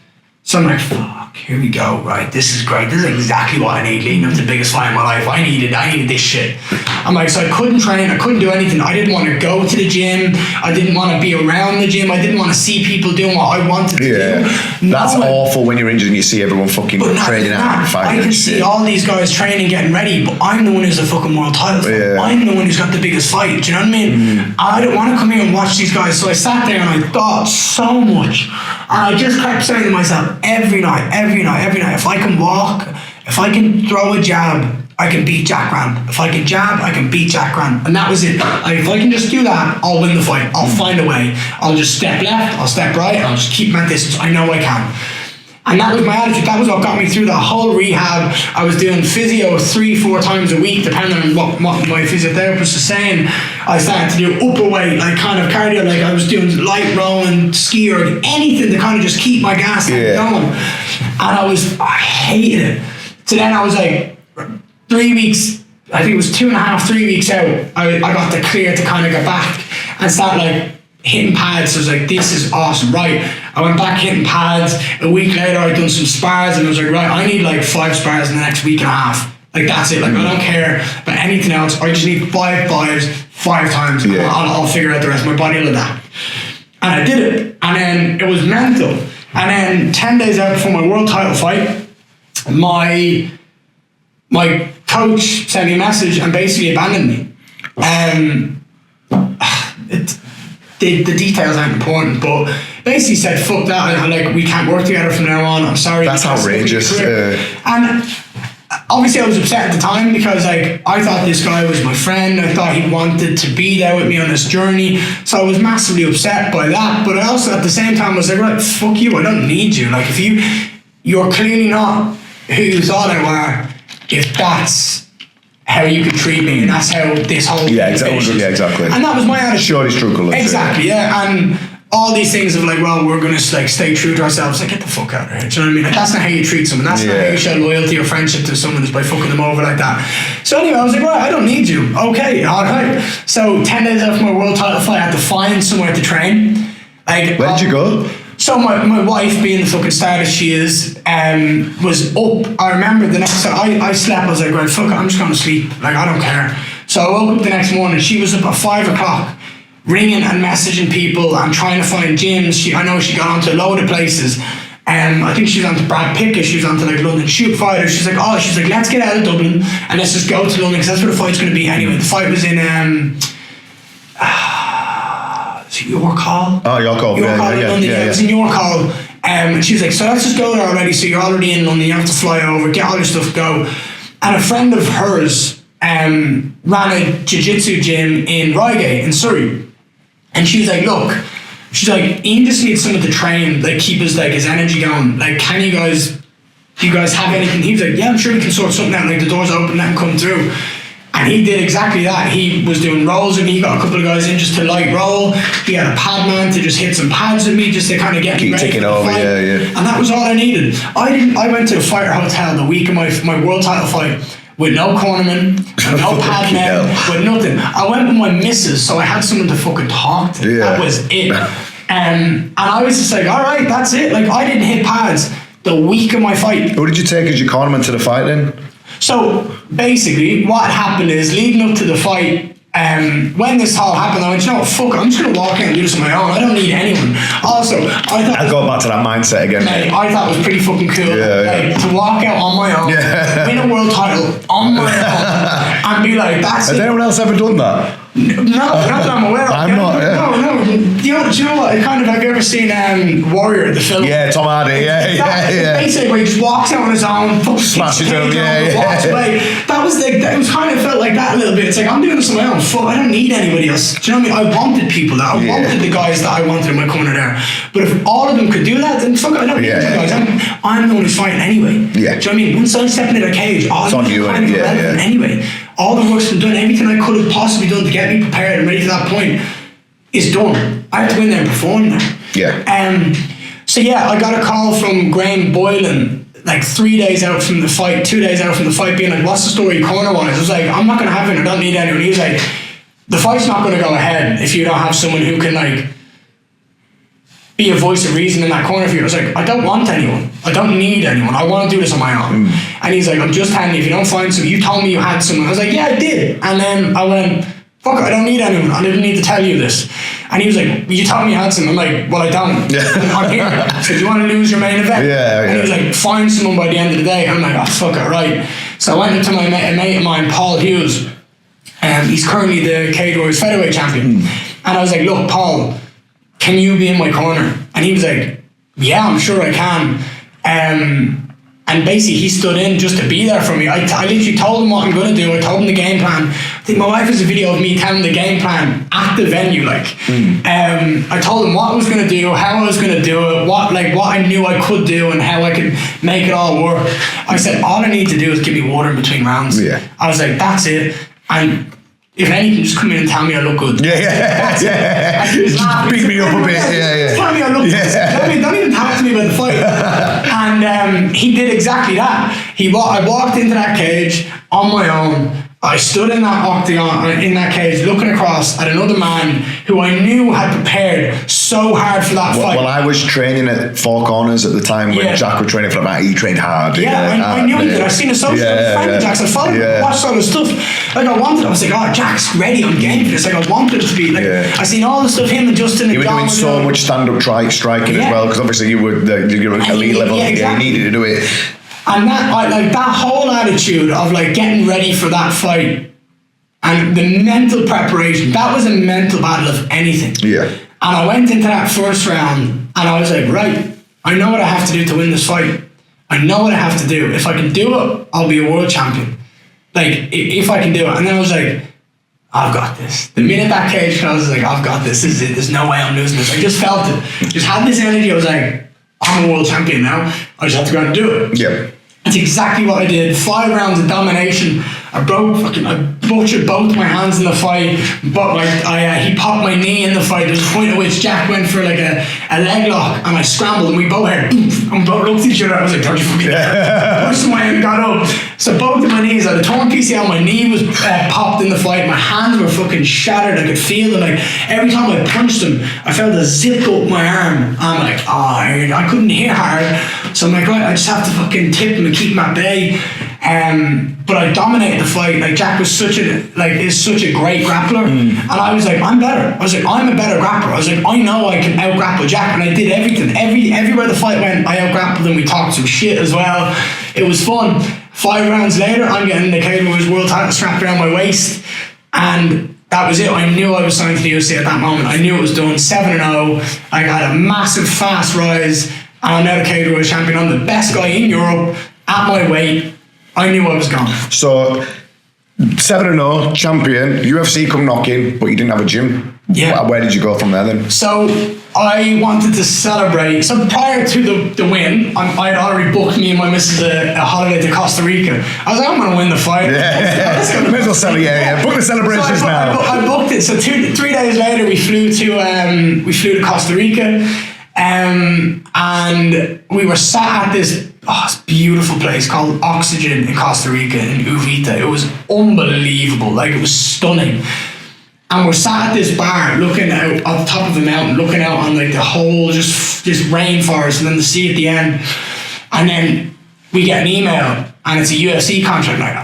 So I'm like, fuck, here we go, right? This is great. This is exactly what I need leading up to the biggest fight in my life. I needed this shit. I'm like, so I couldn't train, I couldn't do anything. I didn't want to go to the gym. I didn't want to be around the gym. I didn't want to see people doing what I wanted to do. That's awful when you're injured and you see everyone fucking training out and fighting. I can see all these guys training, getting ready, but I'm the one who's the fucking world title fight. I'm the one who's got the biggest fight. Do you know what I mean? I don't want to come here and watch these guys. So I sat there and I thought so much. And I just kept saying to myself, every night, if I can walk, if I can throw a jab, I can beat Jack Grant. If I can jab, I can beat Jack Grant. And that was it. If I can just do that, I'll win the fight. I'll find a way. I'll just step left, I'll step right, I'll just keep my distance. I know I can. And that was my attitude. That was what got me through the whole rehab. I was doing physio 3-4 times a week, depending on what my physiotherapist was saying. I started to do upper weight, like kind of cardio, like I was doing light rowing, ski, or anything to kind of just keep my gas going. And I hated it. So then I was like, 3 weeks, I think it was 2.5, 3 weeks out, I got the clear to kind of get back and start like hitting pads. So I was like, this is awesome, right? I went back hitting pads. A week later, I'd done some spars, and I was like, right, I need like 5 spars in the next week and a half. Like, that's it. Like, I don't care about anything else. I just need 5 fives 5 times. Yeah. I'll figure out the rest. My body will adapt. And I did it. And then it was mental. And then 10 days out before my world title fight, my coach sent me a message and basically abandoned me. The details aren't important, but basically said, fuck that, and like, we can't work together from now on, I'm sorry. That's outrageous. And obviously I was upset at the time, because like, I thought this guy was my friend, I thought he wanted to be there with me on this journey, so I was massively upset by that. But I also at the same time was like, right, fuck you, I don't need you. Like, if you're clearly not who you thought I were, if that's how you could treat me, and that's how this whole exactly. And that was my attitude. Shorty struggle. Exactly, and all these things of like, well, we're gonna like stay true to ourselves. Like, get the fuck out of here. Do you know what I mean? Like, that's not how you treat someone. That's not how you show loyalty or friendship to someone, is by fucking them over like that. So anyway, I was like, right, I don't need you. Okay, alright. So 10 days after my world title fight, I had to find somewhere to train. Like, where did you go? So my wife, being the fucking star that she is, was up. I remember the next time I slept, I was like, right, fuck it, I'm just going to sleep. Like, I don't care. So I woke up the next morning, she was up at 5 o'clock, ringing and messaging people and trying to find gyms. I know she got onto a load of places. I think she was onto Brad Pickett, she was onto like London Shoot Fighter. She's like, let's get out of Dublin and let's just go to London, because that's where the fight's going to be anyway. The fight was in York Hall. Oh, York Hall. It was in York Hall. And she was like, so let's just go there already. So you're already in London. You have to fly over, get all your stuff, go. And a friend of hers ran a jiu-jitsu gym in Reigate in Surrey. And she was like, look, she's like, Ian just needs someone to train, like keep his energy going. Like, do you guys have anything? He was like, yeah, I'm sure we can sort something out. Like, the door's open, let him come through. And he did exactly that. He was doing rolls with me. He got a couple of guys in just to light roll. He had a pad man to just hit some pads with me, just to kind of get me ready for the fight. And that was all I needed. I went to a fighter hotel the week of my world title fight with no cornerman, no pad man, with nothing. I went with my missus, so I had someone to fucking talk to. Yeah. That was it. And I was just like, all right, that's it. Like, I didn't hit pads the week of my fight. Who did you take as your cornerman to the fight then? So basically, what happened is, leading up to the fight, when this all happened, I went, you know what, fuck it, I'm just going to walk in and do this on my own. I don't need anyone. Also, I go back to that mindset again. Mate, I thought it was pretty fucking cool. To walk out on my own, win a world title on my own, and be like, that's it. Has anyone else ever done that? No, not that I'm aware of. I'm not, No. Do you know what? Have you ever seen Warrior, the film? Yeah, Tom Hardy, yeah. Basically, where he just walks out on his own, smashes him, walks away. That was like, it was kind of felt like that a little bit. It's like, I'm doing this on my own. Fuck, I don't need anybody else. Do you know what I mean? I wanted people that. I wanted the guys that I wanted in my corner there. But if all of them could do that, then fuck, I don't need you guys. I'm the one who's fighting anyway. Yeah. Do you know what I mean? Once I step into the cage, all it's on you anyway. All the work's been done. Everything I could have possibly done to get me prepared and ready for that point is done. I have to go in there and perform now. Yeah. So yeah, I got a call from Graham Boylan like 3 days out from the fight, 2 days out from the fight, being like, what's the story corner-wise? I was like, I'm not going to have it, I don't need anyone. He was like, the fight's not going to go ahead if you don't have someone who can like be a voice of reason in that corner for you. I was like, I don't want anyone. I don't need anyone. I want to do this on my own. And he's like, I'm just telling you, if you don't find someone, you told me you had someone. I was like, yeah, I did. And then I went, fuck, I don't need anyone. I didn't need to tell you this. And he was like, you told me you had some. I'm like, well, I don't. I'm here. So do you want to lose your main event? And he was like, find someone by the end of the day. I'm like, oh, fuck it, right. So I went up to my mate of mine, Paul Hughes. He's currently the Cage Warriors featherweight champion. And I was like, look, Paul, can you be in my corner? And he was like, yeah, I'm sure I can. And basically he stood in just to be there for me. I literally told him what I'm going to do. I told him the game plan. I think my wife has a video of me telling the game plan at the venue. I told him what I was going to do, how I was going to do it, what I knew I could do and how I could make it all work. I said, all I need to do is give me water in between rounds. I was like, that's it. And if anything, just come in and tell me I look good. Just pick me up a bit. Tell me I look good. Don't even talk to me about the fight. And he did exactly that. I walked into that cage on my own. I stood in that octagon, in that cage, looking across at another man who I knew had prepared so hard for that fight. Well, I was training at Four Corners at the time when Jack was training for that. He trained hard. I knew he did. I've seen a social friend of Jack's. I followed him, watched all the stuff. Like I was like, oh, Jack's ready, I'm game for this. Like I wanted it to be. Like I seen all the stuff him and Justin. You were doing so much stand-up striking as well, because obviously you were elite level. You needed to do it. And that whole attitude of like getting ready for that fight and the mental preparation, that was a mental battle of anything. And I went into that first round and I was like, right, I know what I have to do to win this fight. I know what I have to do. If I can do it, I'll be a world champion. Like, if I can do it. And then I was like, I've got this. The minute that cage closed, I was like, I've got this. This is it. There's no way I'm losing this. I just felt it. Just had this energy. I was like, I'm a world champion now. I just have to go and do it. That's exactly what I did. 5 rounds of domination. I butchered both my hands in the fight, but he popped my knee in the fight. There was a point at which Jack went for like a leg lock and I scrambled and we both had and both looked at each other. I was like, don't you fucking pushed my hand and got up. So both of my knees, I had a torn PCL, my knee was popped in the fight, my hands were fucking shattered. I could feel them. Like every time I punched them, I felt a zip up my arm. I'm like, I couldn't hit hard. So I'm like, right, I just have to fucking tip him and keep him at bay. But I dominated the fight. Like Jack was such a great grappler, and I was like, I'm better. I was like, I'm a better grappler. I was like, I know I can out grapple Jack, and I did everything. Everywhere the fight went, I out grappled him. We talked some shit as well. It was fun. 5 rounds later, I'm getting the Cage Warriors world title strapped around my waist, and that was it. I knew I was signed to the UFC at that moment. I knew it was done. 7-0. I got a massive fast rise, and I'm now the Cage Warriors champion. I'm the best guy in Europe at my weight. I knew I was gone. So 7-0, champion, UFC come knocking, but you didn't have a gym. Where did you go from there then? So I wanted to celebrate. So prior to the win, I'd already booked me and my missus a holiday to Costa Rica. I was like, I'm going to win the fight. May as well celebrate. Book the celebrations now. I booked it. So 3 days later, we flew to Costa Rica, and we were sat at this beautiful place called Oxygen in Costa Rica, in Uvita. It was unbelievable. Like, it was stunning. And we're sat at this bar looking out on the top of the mountain, looking out on like the whole just rainforest and then the sea at the end. And then we get an email and it's a UFC contract. Like,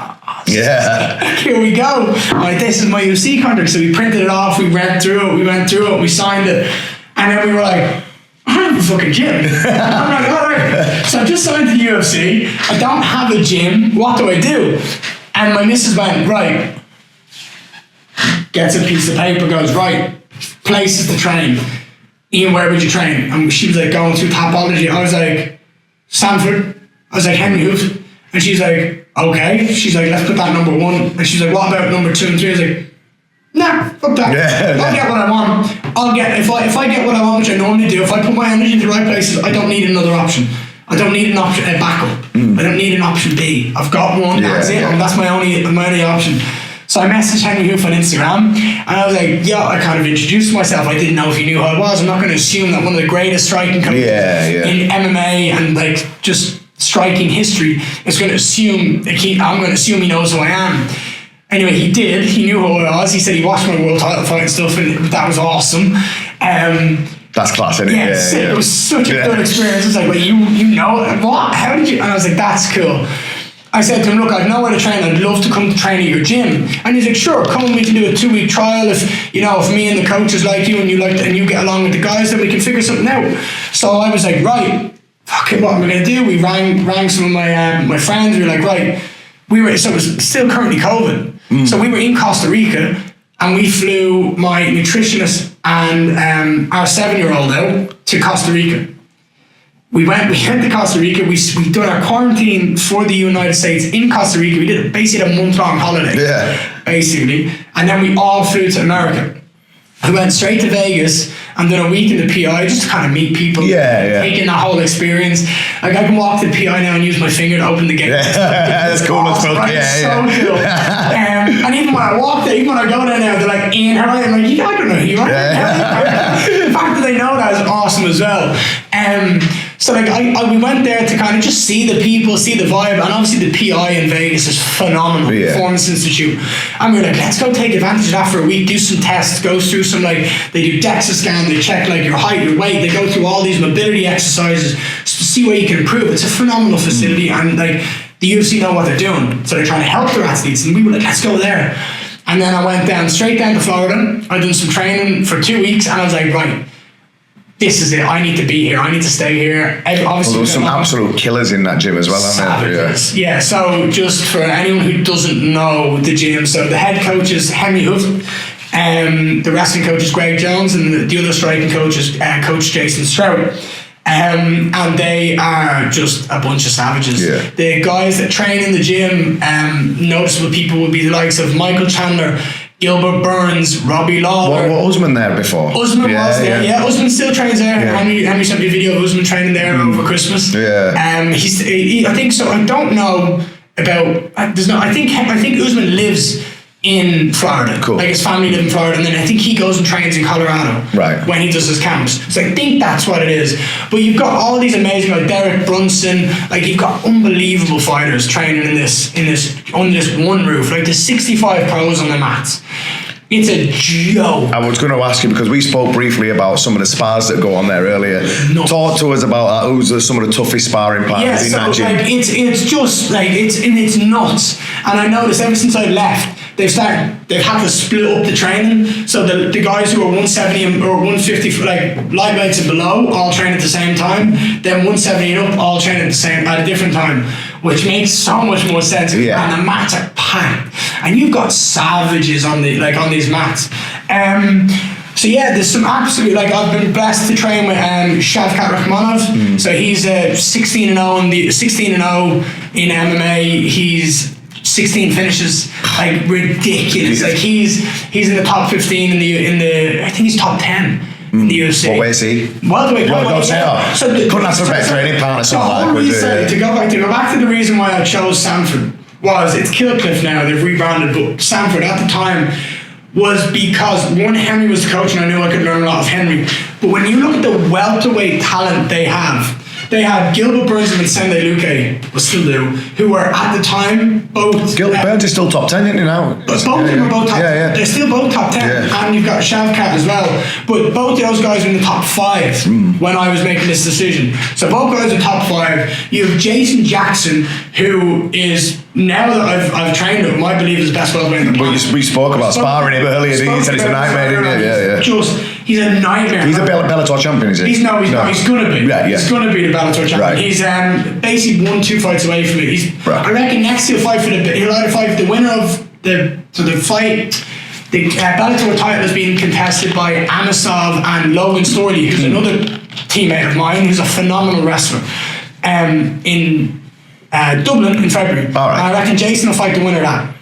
here we go. Like, this is my UFC contract. So we printed it off, we went through it, we signed it. And then we were like, I don't have a fucking gym. I'm like, all right. So I just signed to the UFC. I don't have a gym. What do I do? And my missus went, right. Gets a piece of paper, goes, right, places to train. Ian, where would you train? And she was like, going through Topology. I was like, Stanford. I was like, Henry Hoof. And she's like, okay. She's like, let's put that number 1. And she's like, what about number 2 and 3? I was like, nah, fuck that. I'll get what I want. If I get what I want, which I normally do, if I put my energy in the right places, I don't need another option. I don't need a backup. I don't need an option B. I've got one, that's it. And that's my only option. So I messaged Henry Hoof on Instagram, and I was like, I kind of introduced myself. I didn't know if he knew who I was. I'm not going to assume that one of the greatest striking coaches in MMA and like just striking history is going to assume, I'm going to assume he knows who I am. Anyway, he did. He knew who I was. He said he watched my world title fight and stuff, and that was awesome. That's class, isn't it? Yeah. It was such a good experience. It was like, well, you know what? How did you? And I was like, that's cool. I said to him, look, I've nowhere to train. I'd love to come to train at your gym. And he's like, sure, come and we can do a 2-week trial. If me and the coaches like you and you get along with the guys, then we can figure something out. So I was like, right, fuck it, what am I going to do? We rang some of my friends. We were like, right, so it was still currently COVID. So we were in Costa Rica, and we flew my nutritionist and our 7-year-old out to Costa Rica. We went to Costa Rica. We done our quarantine for the United States in Costa Rica. We did basically a month-long holiday, basically. And then we all flew to America. We went straight to Vegas and done a week in the PI just to kind of meet people, taking that whole experience. Like I can walk to the PI now and use my finger to open the gate. That's cool. Awesome, right? So cool. And even when I walk there, even when I go there now, they're like, Ian, how are you? I'm like, I don't know who you are. The fact that they know that is awesome as well. So like we went there to kind of just see the people, see the vibe, and obviously the PI in Vegas is phenomenal, Performance Institute. And we were like, let's go take advantage of that for a week, do some tests, go through some they do DEXA scan, they check like your height, your weight, they go through all these mobility exercises to see where you can improve. It's a phenomenal facility, and like the UFC know what they're doing, so they're trying to help their athletes, and we were like, let's go there. And then I went straight down to Florida. I did some training for 2 weeks, and I was like, right, this is it. I need to be here. I need to stay here. Obviously, there was some absolute killers in that gym as well, aren't there? Yeah. So just for anyone who doesn't know the gym, so the head coach is Henry Hoof, the wrestling coach is Greg Jones, and the other striking coach is Coach Jason Stroud. And they are just a bunch of savages. Yeah. The guys that train in the gym, noticeable people would be the likes of Michael Chandler, Gilbert Burns, Robbie Lawler. What Usman there before? Usman was there, Usman still trains there. Henry sent me a video of Usman training there over Christmas. Yeah. I think so. I don't know about. I think Usman lives in Florida. Cool. Like his family live in Florida, and then I think he goes and trains in Colorado. Right. When he does his camps. So I think that's what it is. But you've got all these amazing, like Derek Brunson, like you've got unbelievable fighters training under this one roof. Like there's 65 pros on the mats. It's a joke. I was going to ask you, because we spoke briefly about some of the spars that go on there earlier. Talk to us about that. Who's some of the toughest sparring partners in that gym? Like it's just like it's nuts. And I noticed ever since I left, they've had to split up the training. So the guys who are 170 or 150, like lightweights and below, all train at the same time. Then 170 and up, all train at a different time, which makes so much more sense. Yeah. And the mats are packed, and you've got savages on these mats. So yeah, there's some absolute, like I've been blessed to train with Shavkat Rakhmonov. So he's 16-0 in MMA. He's 16 finishes, like ridiculous. Like he's in the top 15 in the I think he's top 10 in the UFC. What way is he? Welterweight. So couldn't ask for a better training partner. To go back to the reason why I chose Sanford was it's Killcliff now. They've rebranded, but Sanford at the time was because one, Henry was the coach, and I knew I could learn a lot of Henry. But when you look at the welterweight talent they had Gilbert Burns and Vicente Luque, still do, who were at the time both. Gilbert Burns is still top 10, isn't he now? But both of them are both top 10. They're still both top 10. Yeah. And you've got Shavkat as well. But both of those guys were in the top 5 when I was making this decision. So both guys are top 5. You have Jason Jackson, who is, now that I've trained him, I believe is the best welterweight in the planet. We spoke about sparring him earlier. He said he's a nightmare, didn't he? He's a nightmare. He's a Bellator champion, is he? He's not. He's going to be. He's going to be the Bellator champion. Right. He's basically 1-2 fights away from it. I reckon next he'll either fight the winner of the fight. The Bellator title is being contested by Amasov and Logan Storley, who's another teammate of mine, who's a phenomenal wrestler. Dublin in February. All right. I reckon Jason will fight the winner of that.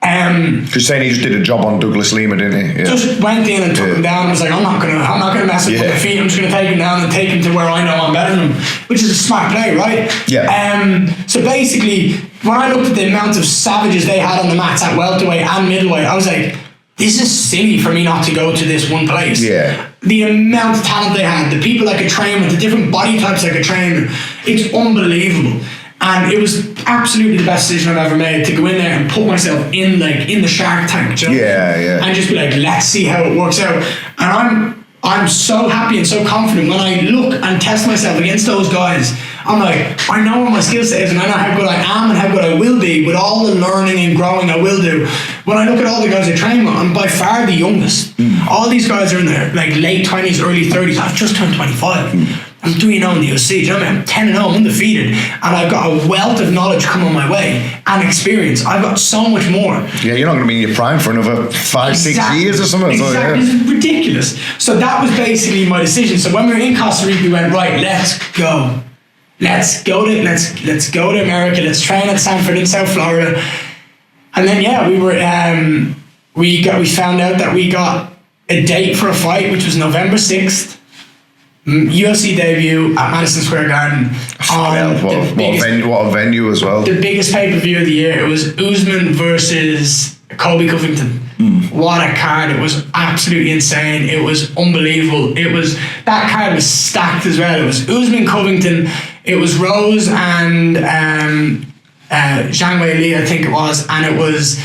You're saying he just did a job on Douglas Lima, didn't he? Yeah. Just went in and took him down and was like, I'm not gonna mess with my feet. I'm just gonna take him down and take him to where I know I'm better than him, which is a smart play, right? Yeah. So basically, when I looked at the amount of savages they had on the mats at welterweight and middleweight, I was like, this is silly for me not to go to this one place. Yeah. The amount of talent they had, the people I could train with, the different body types I could train with, it's unbelievable. And it was absolutely the best decision I've ever made to go in there and put myself in the Shark Tank. You know? Yeah. And just be like, let's see how it works out. And I'm so happy and so confident when I look and test myself against those guys. I'm like, I know what my skill set is and I know how good I am and how good I will be with all the learning and growing I will do. When I look at all the guys I train with, I'm by far the youngest. All these guys are in their like late 20s, early 30s. I've just turned 25. I'm 3-0 in the UFC, do you know what I mean? I'm 10-0, I'm undefeated, and I've got a wealth of knowledge coming my way and experience. I've got so much more. Yeah, you're not going to be in your prime for another 5-6 years or something. Exactly, So, it's ridiculous. So that was basically my decision. So when we were in Costa Rica, we went, right, let's go. Let's go to America. Let's train at Sanford in South Florida. And then we were we found out that we got a date for a fight, which was November 6th. UFC debut at Madison Square Garden. What a venue as well. The biggest pay-per-view of the year. It was Usman versus Colby Covington. What a card. It was absolutely insane. It was unbelievable. That card was stacked as well. It was Usman, Covington, it was Rose and Zhang Weili, I think it was, and it was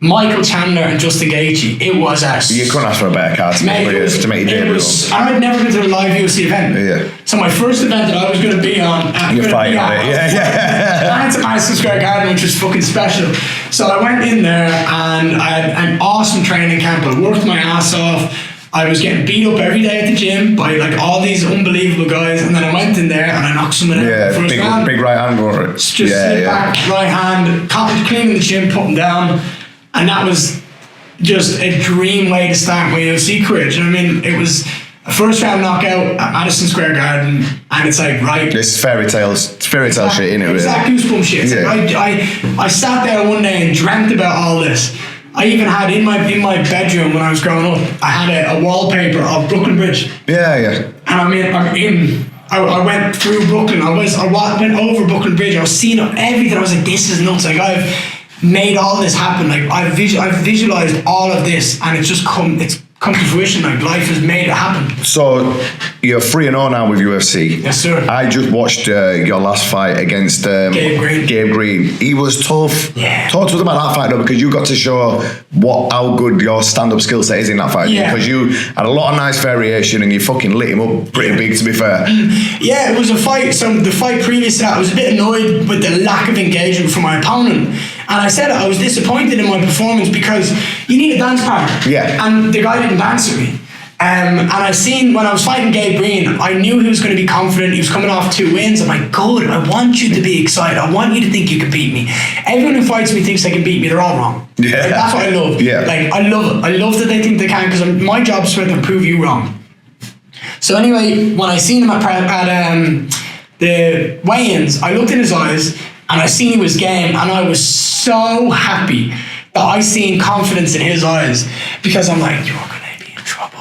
Michael Chandler and Justin Gaethje. It was You couldn't ask for a better card to make your debut. I'd never been to a live UFC event. Yeah. So my first event that I was going to be on, you're fighting on it. Yeah. I went to Madison Square Garden, which was fucking special. So I went in there and I had an awesome training camp. I worked my ass off. I was getting beat up every day at the gym by like all these unbelievable guys, and then I went in there and I knocked someone out. Yeah, big right hand over it. Just slip back, right hand, clean in the gym, put him down. And that was just a dream way to start my UFC career. Do you know what I mean? It was a first round knockout at Madison Square Garden, and it's like, right. It's fairy tale shit, innit? It's that goosebump shit. Yeah. Like I sat there one day and dreamt about all this. I even had in my bedroom when I was growing up, I had a wallpaper of Brooklyn Bridge. Yeah. And I went through Brooklyn. I went over Brooklyn Bridge. I was seeing everything. I was like, this is nuts. Like I've made all this happen. Like I've visualized all of this, and it's come to fruition. Like life has made it happen. So you're 3-0 now with UFC. Yes, sir. I just watched your last fight against Gabe Green. He was tough. Yeah. Talk to us about that fight though, because you got to show how good your stand-up skill set is in that fight. Yeah. Because you had a lot of nice variation and you fucking lit him up pretty big, to be fair. Yeah, it was a fight. So the fight previous to that, I was a bit annoyed with the lack of engagement from my opponent. And I said I was disappointed in my performance because you need a dance partner. Yeah. And the guy didn't dance with me. And I seen when I was fighting Gabe Green, I knew he was going to be confident. He was coming off 2 wins. I'm like, good, I want you to be excited. I want you to think you can beat me. Everyone who fights me thinks they can beat me. They're all wrong. Yeah. Like, that's what I love. Yeah. Like, I love it. I love that they think they can, because my job is to prove you wrong. So anyway, when I seen him at the weigh-ins, I looked in his eyes and I seen he was game, and I was so happy that I seen confidence in his eyes, because I'm like, you're going to be in trouble.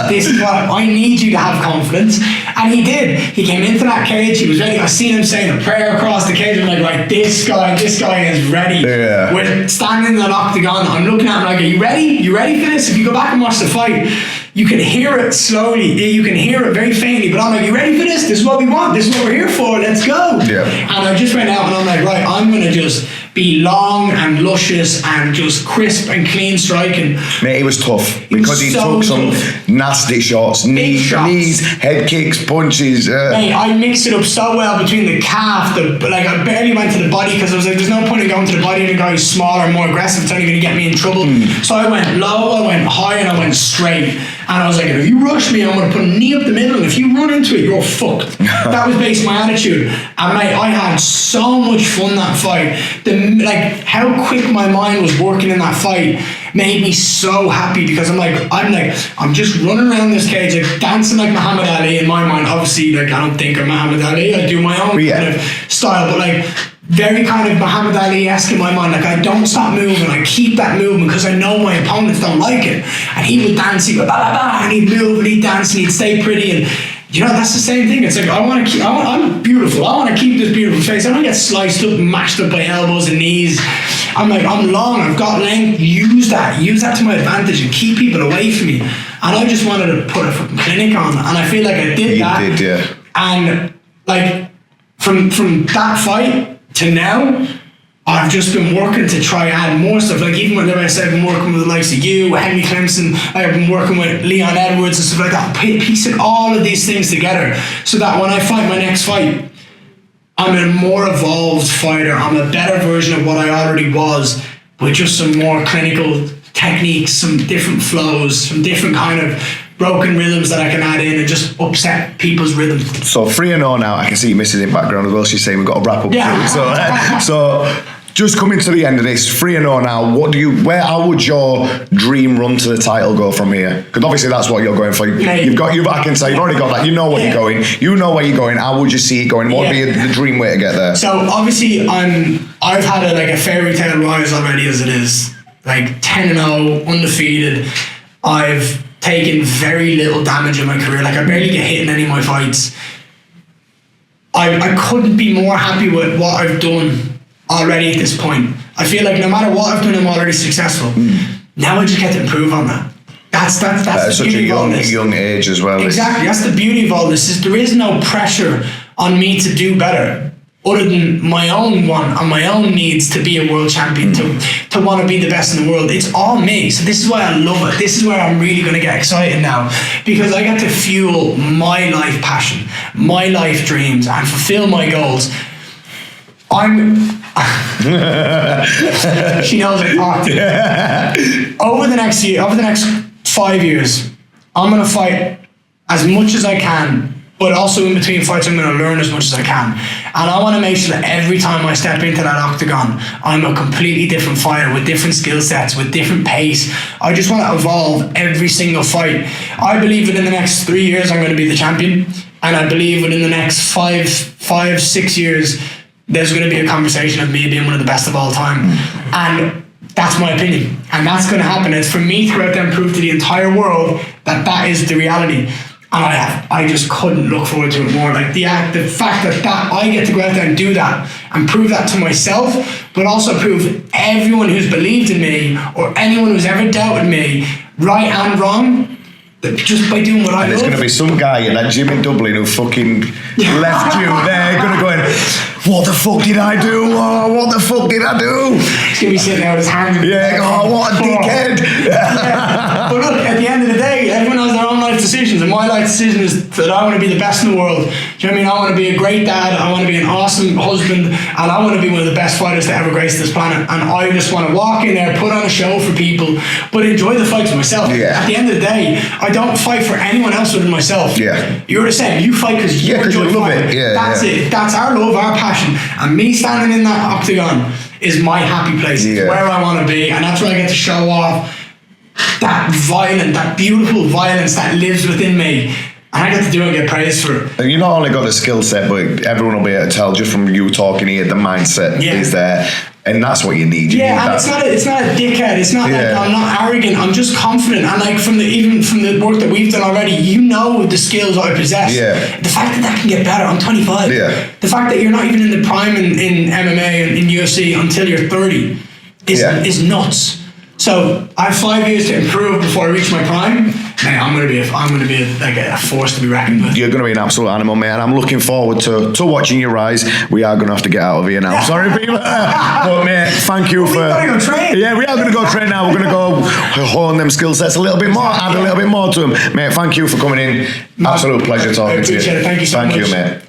This is what I need you to have confidence. And he did. He came into that cage, he was ready. I seen him saying a prayer across the cage. I'm like, right, this guy is ready. Yeah. We're standing in the octagon. I'm looking at him like, are you ready? You ready for this? If you go back and watch the fight, you can hear it slowly. You can hear it very faintly. But I'm like, you ready for this? This is what we want. This is what we're here for. Let's go. Yeah. And I just went out and I'm like, right, I'm going to just be long and luscious and just crisp and clean striking. Mate, he was tough because he took some nasty shots, knees, head kicks, punches. Mate, I mixed it up so well between the calf, I barely went to the body because I was like, there's no point in going to the body of a guy who's smaller and more aggressive. It's only going to get me in trouble. So I went low, I went high, and I went straight. And I was like, if you rush me, I'm going to put a knee up the middle, and if you run into it, you're fucked. That was basically my attitude. And mate, I had so much fun that fight. How quick my mind was working in that fight made me so happy, because I'm just running around this cage, like dancing like Muhammad Ali in my mind. Obviously, like, I don't think I'm Muhammad Ali. I do my own kind of style, but like very kind of Muhammad Ali-esque in my mind. Like, I don't stop moving. I keep that movement because I know my opponents don't like it. And he would dance, he'd go blah, blah, blah, and he'd move and he'd dance and he'd stay pretty. And you know, that's the same thing. It's like, I'm beautiful. I want to keep this beautiful face. I don't get sliced up and mashed up by elbows and knees. I'm long, I've got length. Use that to my advantage and keep people away from me. And I just wanted to put a fucking clinic on, and I feel like I did that. You did, yeah. And like from that fight to now, I've just been working to try add more stuff. Like, even when I said I've been working with the likes of you, Henry Clemson, I've been working with Leon Edwards and stuff like that, piecing all of these things together so that when I fight my next fight, I'm a more evolved fighter. I'm a better version of what I already was, with just some more clinical techniques, some different flows, some different kind of broken rhythms that I can add in and just upset people's rhythms. So 3-0 now. I can see Mrs. in background as well. She's saying we've got to wrap up. Yeah. So just coming to the end of this, 3-0 now. How would your dream run to the title go from here? Because obviously that's what you're going for. I can say you've already got that. You know what you're going. You know where you're going. How would you see it going? What would be the dream way to get there? So obviously I've had a fairy tale rise already as it is. Like 10-0, undefeated. I've taken very little damage in my career. Like, I barely get hit in any of my fights. I couldn't be more happy with what I've done already at this point. I feel like no matter what I've done, I'm already successful. Now I just get to improve on that. That's the such beauty a of all this. young age as well. Exactly. That's the beauty of all this. Is there is no pressure on me to do better, other than my own want and my own needs to be a world champion, to want to be the best in the world. It's all me. So this is why I love it. This is where I'm really going to get excited now, because I get to fuel my life passion, my life dreams, and fulfill my goals. She knows I talk to you. Over the next 5 years, I'm going to fight as much as I can, but also in between fights, I'm going to learn as much as I can. And I want to make sure that every time I step into that octagon, I'm a completely different fighter with different skill sets, with different pace. I just want to evolve every single fight. I believe within the next 3 years, I'm going to be the champion. And I believe within the next 5-6 years, there's going to be a conversation of me being one of the best of all time. And that's my opinion. And that's going to happen. It's for me to go out there and prove to the entire world that that is the reality. And I just couldn't look forward to it more. Like the fact that I get to go out there and do that and prove that to myself, but also prove everyone who's believed in me or anyone who's ever doubted me, right and wrong, that just by doing what I love. There's going to be some guy in that gym in Dublin who fucking left you there, going to go in, what the fuck did I do? Oh, what the fuck did I do? He's going to be sitting there with his hand. Yeah, oh, what a dickhead. Yeah. But look, at the end of the day, everyone has their own life decisions, and my life decision is that I want to be the best in the world. Do you know what I mean? I want to be a great dad, I want to be an awesome husband, and I want to be one of the best fighters to ever grace this planet. And I just want to walk in there, put on a show for people, but enjoy the fights myself. Yeah. At the end of the day, I don't fight for anyone else other than myself. Yeah. You're the same. You fight because you enjoy love fighting. it. Yeah, that's it. That's our love, our passion. And me standing in that octagon is my happy place. It's where I want to be, and that's where I get to show off that beautiful violence that lives within me. And I get to do it and get praised for it. And you not only got the skill set, but everyone will be able to tell just from you talking here, the mindset is there. And that's what you need. And it's not a dickhead. It's not like I'm not arrogant. I'm just confident. And like even from the work that we've done already, you know the skills I possess. Yeah. The fact that can get better. I'm 25. Yeah. The fact that you're not even in the prime in MMA and in UFC until you're 30 is nuts. So I have 5 years to improve before I reach my prime. Man, I'm gonna be a force to be reckoned with. You're gonna be an absolute animal, man. I'm looking forward to watching your rise. We are gonna have to get out of here now. Sorry, people. But mate, thank you for. We gotta go train. Yeah, we are gonna go train now. We're gonna go hone them skill sets a little bit more, add a little bit more to them. Mate, thank you for coming in. Absolute pleasure talking to you. I appreciate it. Thank you so much. Thank you, mate.